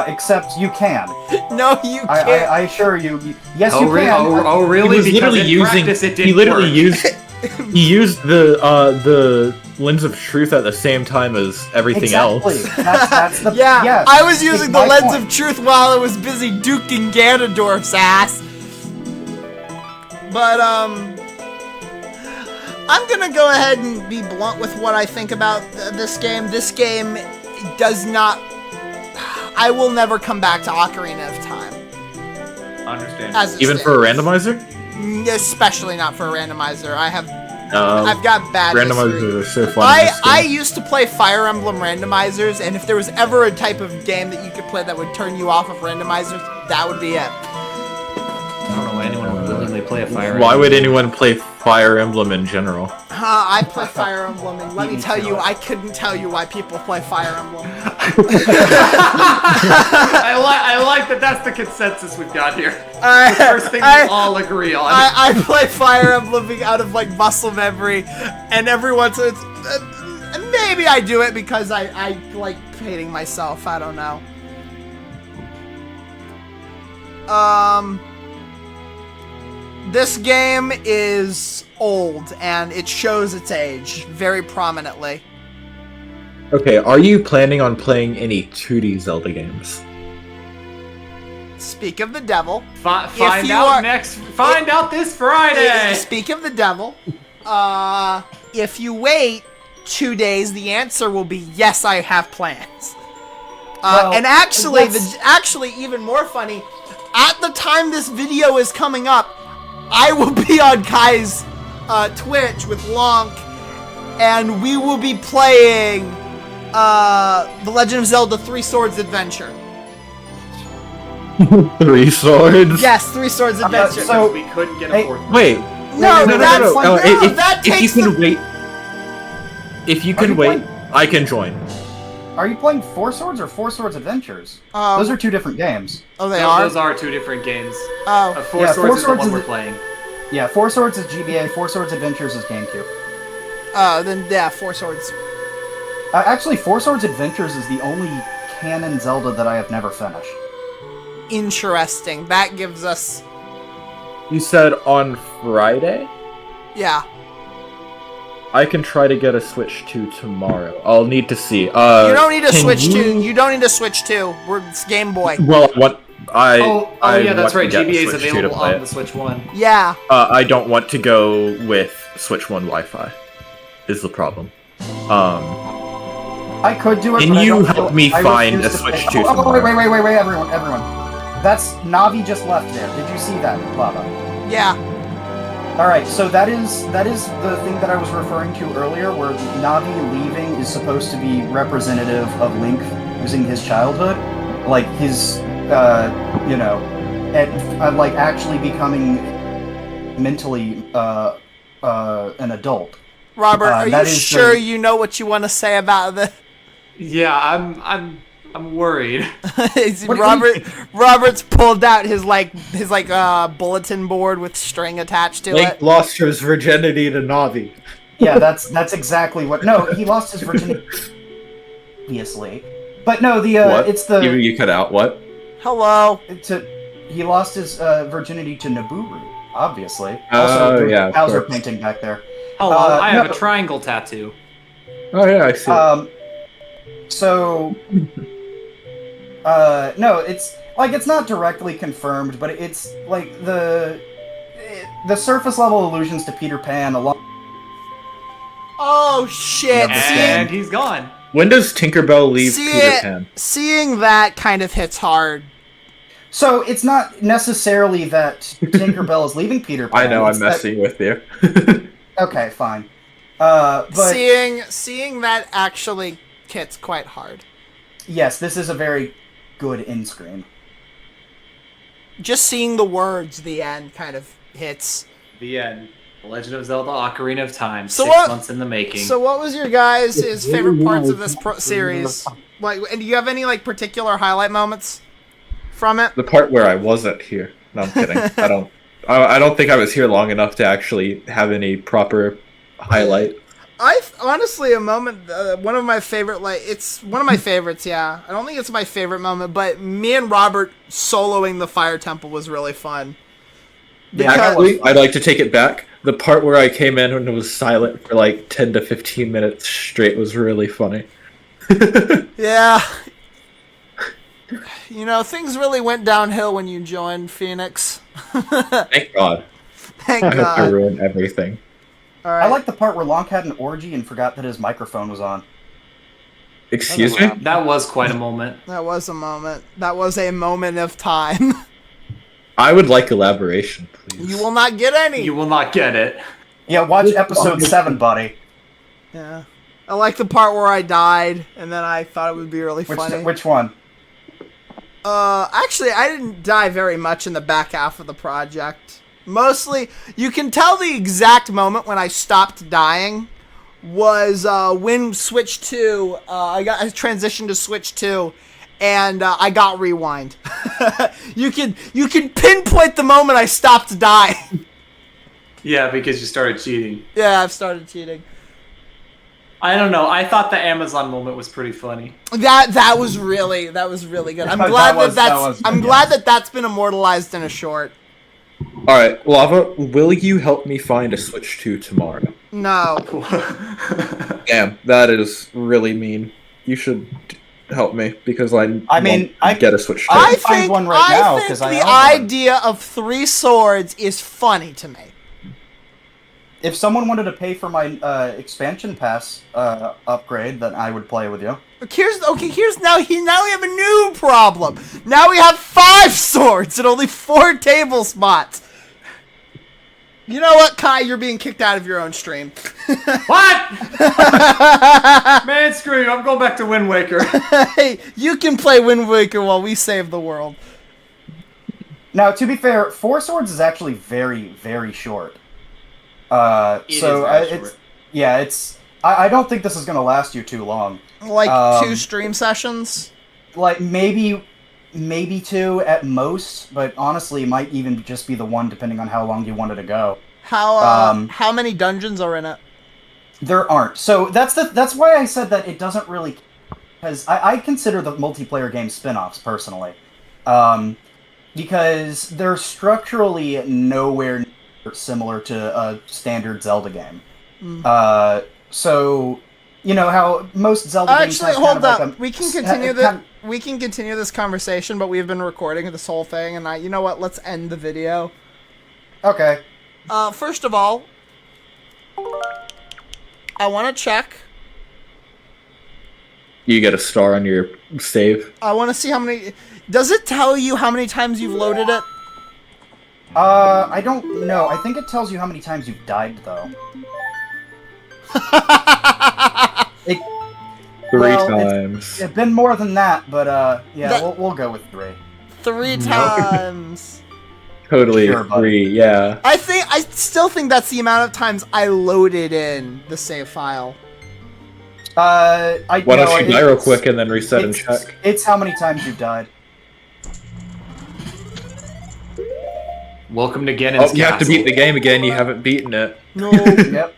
Except you can. No, you can't. I assure you. Yes, you can. Oh, really? He was Because literally in practice, it didn't he literally work. used he used the lens of truth at the same time as everything Exactly. else. That's the Yeah, yes, I was using it's the my lens point. of truth while I was busy duking Ganondorf's ass. But, I'm gonna go ahead and be blunt with what I think about this game. This game does not... I will never come back to Ocarina of Time. Understand. As it Even for a stands. randomizer? Especially not for a randomizer. I've I've got bad randomizers history. are so fun. in this I game. used to play Fire Emblem randomizers, and if there was ever a type of game that you could play that would turn you off of randomizers, that would be it. I don't know why anyone would willingly play a Fire Why Emblem. would anyone play Fire Emblem in general? I play Fire Emblem, and let me Me tell too. you, I couldn't tell you why people play Fire Emblem. I like that that's the consensus we've got here. I- First thing I- we all agree on. I play Fire Emblem out of like muscle memory, and every once in maybe I do it because I like hating myself. I don't know. This game is old and it shows its age very prominently. Okay, are you planning on playing any 2D Zelda games? Speak of the devil. Find you out are- next. Find out this Friday. Speak of the devil. If you wait 2 days, the answer will be yes. I have plans. Well, And actually, that's- actually even more funny. At the time this video is coming up, I will be on Kai's Twitch with Lonk, and we will be playing The Legend of Zelda 3 Swords Adventure. 3 swords? Yes, 3 Swords Adventure. so- we couldn't get a Hey, fourth. Wait. no, no, that's no, Oh, that if you takes can the- wait, if you can you wait, playing- I can join. Are you playing 4 Swords or 4 Swords Adventures? Um, Those are 2 different games. Oh, they No, are? those are 2 different games. Oh. Four Yeah, Swords Four is the Swords one is we're the- playing. Yeah, 4 Swords is GBA, 4 Swords Adventures is GameCube. Then yeah, 4 Swords. Actually, 4 Swords Adventures is the only canon Zelda that I have never finished. Interesting. That gives us... You said on Friday? Yeah. I can try to get a Switch 2 tomorrow. I'll need to see. You don't need a can Switch you- 2. You don't need a Switch 2. It's Game Boy. Well, what I Oh yeah, that's right. want to get the GBA is Switch 2 to available play on it. the Switch 1. Yeah. I don't want to go with Switch 1 Wi-Fi. Is the problem. I could do it. Can but I you don't help feel- me I find refuse a to Switch pay- 2 Oh, tomorrow? wait, everyone. That's Navi just left there. Did you see that, Lava? Yeah. All right, so that is the thing that I was referring to earlier, where Navi leaving is supposed to be representative of Link losing his childhood, like his, and like actually becoming mentally an adult. Robert, are you that is sure the- you know what you want to say about the... Yeah, I'm worried. Robert's pulled out his bulletin board with string attached to it. lost his virginity to Navi. Yeah, that's exactly what. No, he lost his virginity. Obviously, but no, What? it's the You cut out what? Hello. he lost his virginity to Nabooru. Obviously. Oh, there's yeah, a of Bowser course. painting back there. Hello, I have no. a triangle tattoo. Oh yeah, I see. So, no, it's like it's not directly confirmed, but it's like the surface level allusions to Peter Pan along. Oh shit! And he's gone. When does Tinkerbell leave Peter Pan? Seeing that kind of hits hard. So it's not necessarily that Tinkerbell is leaving Peter Pan. I know, I'm it's that- messing with you. Okay, fine. But Seeing that actually hits quite hard. yes, this is a very good in screen. Just seeing the words, the end, kind of hits. The end. The Legend of Zelda: Ocarina of Time. So 6 what- months in the making. So, what was your guys' favorite parts of this series? Like, and do you have any like particular highlight moments from it? The part where I wasn't here. No, I'm kidding. I don't think I was here long enough to actually have any proper highlight. Honestly, a moment, one of my favorite, it's one of my favorites, yeah. I don't think it's my favorite moment, but me and Robert soloing the Fire Temple was really fun. Actually, I'd like to take it back. The part where I came in and it was silent for like 10 to 15 minutes straight was really funny. Yeah. You know, things really went downhill when you joined Phoenix. Thank God. Thank I God. ruined everything. All right. I like the part where Lonk had an orgy and forgot that his microphone was on. Excuse me? That was quite a moment. That was a moment. That was a moment of time. I would like elaboration, please. You will not get any. You will not get it. Yeah, watch episode 7, buddy. Yeah. I like the part where I died, and then I thought it would be really funny. Which one? Actually, I didn't die very much in the back half of the project. Mostly, you can tell the exact moment when I stopped dying was when Switch 2, I transitioned to Switch 2, and I got Rewind. You can pinpoint the moment I stopped dying. Yeah, because you started cheating. Yeah, I've started cheating. I don't know. I thought the Amazon moment was pretty funny. That was really good. I'm glad that's been immortalized in a short. All right, Lava, will you help me find a Switch 2 tomorrow? No. Damn, that is really mean. You should help me because I mean, I get a Switch 2. I find one right now, 'cause I the own one. idea of 3 swords is funny to me. If someone wanted to pay for my expansion pass upgrade, then I would play with you. Now we have a new problem. Now we have 5 swords and only 4 table spots. You know what, Kai? You're being kicked out of your own stream. What? Man, screw you. I'm going back to Wind Waker. Hey, you can play Wind Waker while we save the world. Now, to be fair, 4 swords is actually very, very short. I don't think this is going to last you too long. Like 2 stream sessions? Like maybe 2 at most, but honestly, it might even just be the 1 depending on how long you wanted to go. How many dungeons are in it? There aren't. So that's why I said that it doesn't really, because I consider the multiplayer game spin-offs personally, because they're structurally nowhere near similar to a standard Zelda game. So you know how most Zelda games actually have hold kind of up. like We can continue this conversation, but we've been recording this whole thing, and you know what? Let's end the video. Okay. First of all, I want to check. You get a star on your save. I want to see how many. Does it tell you how many times you've loaded it? I don't know. I think it tells you how many times you've died, though. Three times. It's been more than that, but we'll go with 3. 3 times. Totally Sure, buddy. 3, yeah. I still think that's the amount of times I loaded in the save file. Why don't you die real quick and then reset and check? It's how many times you've died. Welcome to Ganon's You have to Castle. beat the game again. You haven't beaten it. No. Yep.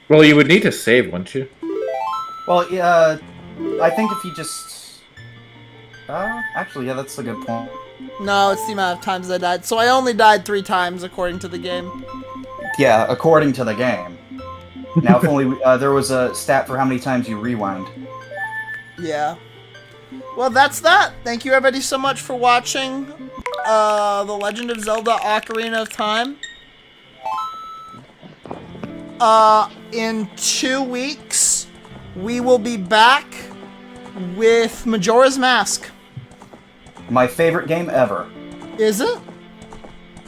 Well, you would need to save, wouldn't you? Well, I think if you just... actually, yeah, that's a good point. No, it's the amount of times I died. So I only died 3 times according to the game. Yeah, according to the game. Now, if only there was a stat for how many times you rewind. Yeah. Well, that's that. Thank you everybody so much for watching The Legend of Zelda Ocarina of Time. In 2 weeks, we will be back with Majora's Mask. My favorite game ever. Is it?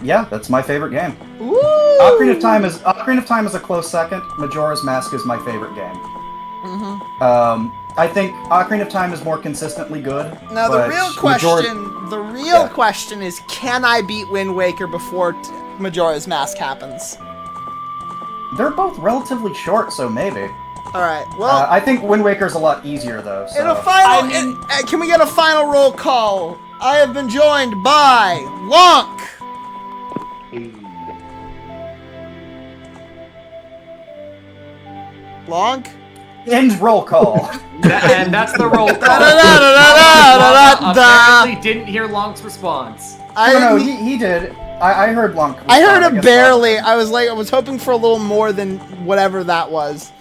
Yeah, that's my favorite game. Ooh! Ocarina of Time is a close second. Majora's Mask is my favorite game. I think Ocarina of Time is more consistently good. Now the but real question is, can I beat Wind Waker before Majora's Mask happens? They're both relatively short, so maybe. All right. Well, I think Wind Waker's a lot easier though. So. in a final, can we get a final roll call? I have been joined by Lonk. Lonk. End roll call. And that's the roll call. Apparently didn't hear Long's response. No, he did. I heard Long. I heard it barely. I was hoping for a little more than whatever that was.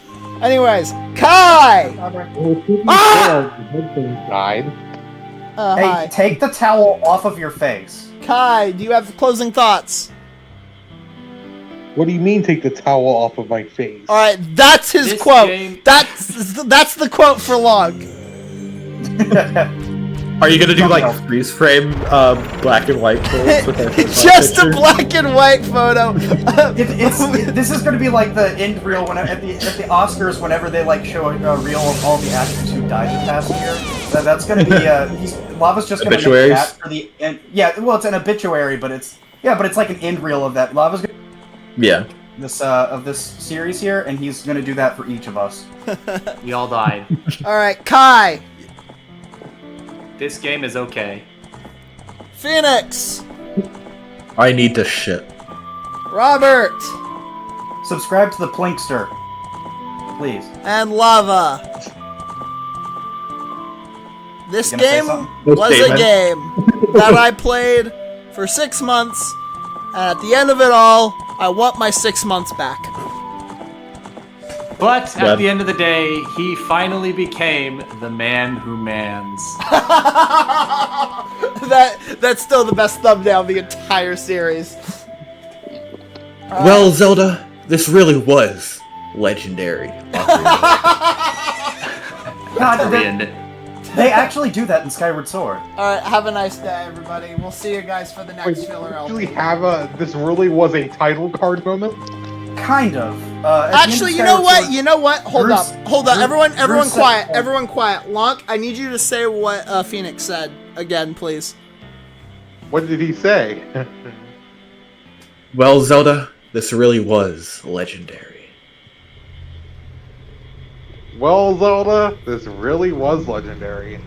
Anyways, Kai! Died. Hey, Hi. take the towel off of your face. Kai, do you have closing thoughts? What do you mean take the towel off of my face? Alright, that's his This quote. game- That's the quote for Long. Are you gonna do like freeze frame, black and white photos with our Just a picture? black and white photo. This is going to be like the end reel when at the Oscars whenever they like show a reel of all the actors who died the past year. That's going to be Lava's just going to make Obituaries? that for the end. Yeah, well, it's an obituary, but it's like an end reel of that. Lava's gonna this of this series here, and he's going to do that for each of us. We all died. Alright, Kai. This game is okay. Phoenix. I need this shit. Robert. Subscribe to the Plinkster, please. And Lava. This You gonna say game something? was a game that I played for 6 months, and at the end of it all, I want my 6 months back. But at the end of the day, he finally became the man who mans. That's still the best thumbnail of the entire series. Well, Zelda, this really was legendary. God, We end it. they actually do that in Skyward Sword. Alright, have a nice day, everybody. We'll see you guys for the next filler Actually LP. have this really was a title card moment? Kind of. At the end of Actually, you know Skyward what? Sword- You know what? Hold Bruce- up. Everyone Bruce said- quiet. Everyone quiet. Lonk, I need you to say what Phoenix said again, please. What did he say? Well, Zelda, this really was legendary. Well, Zelda, this really was legendary.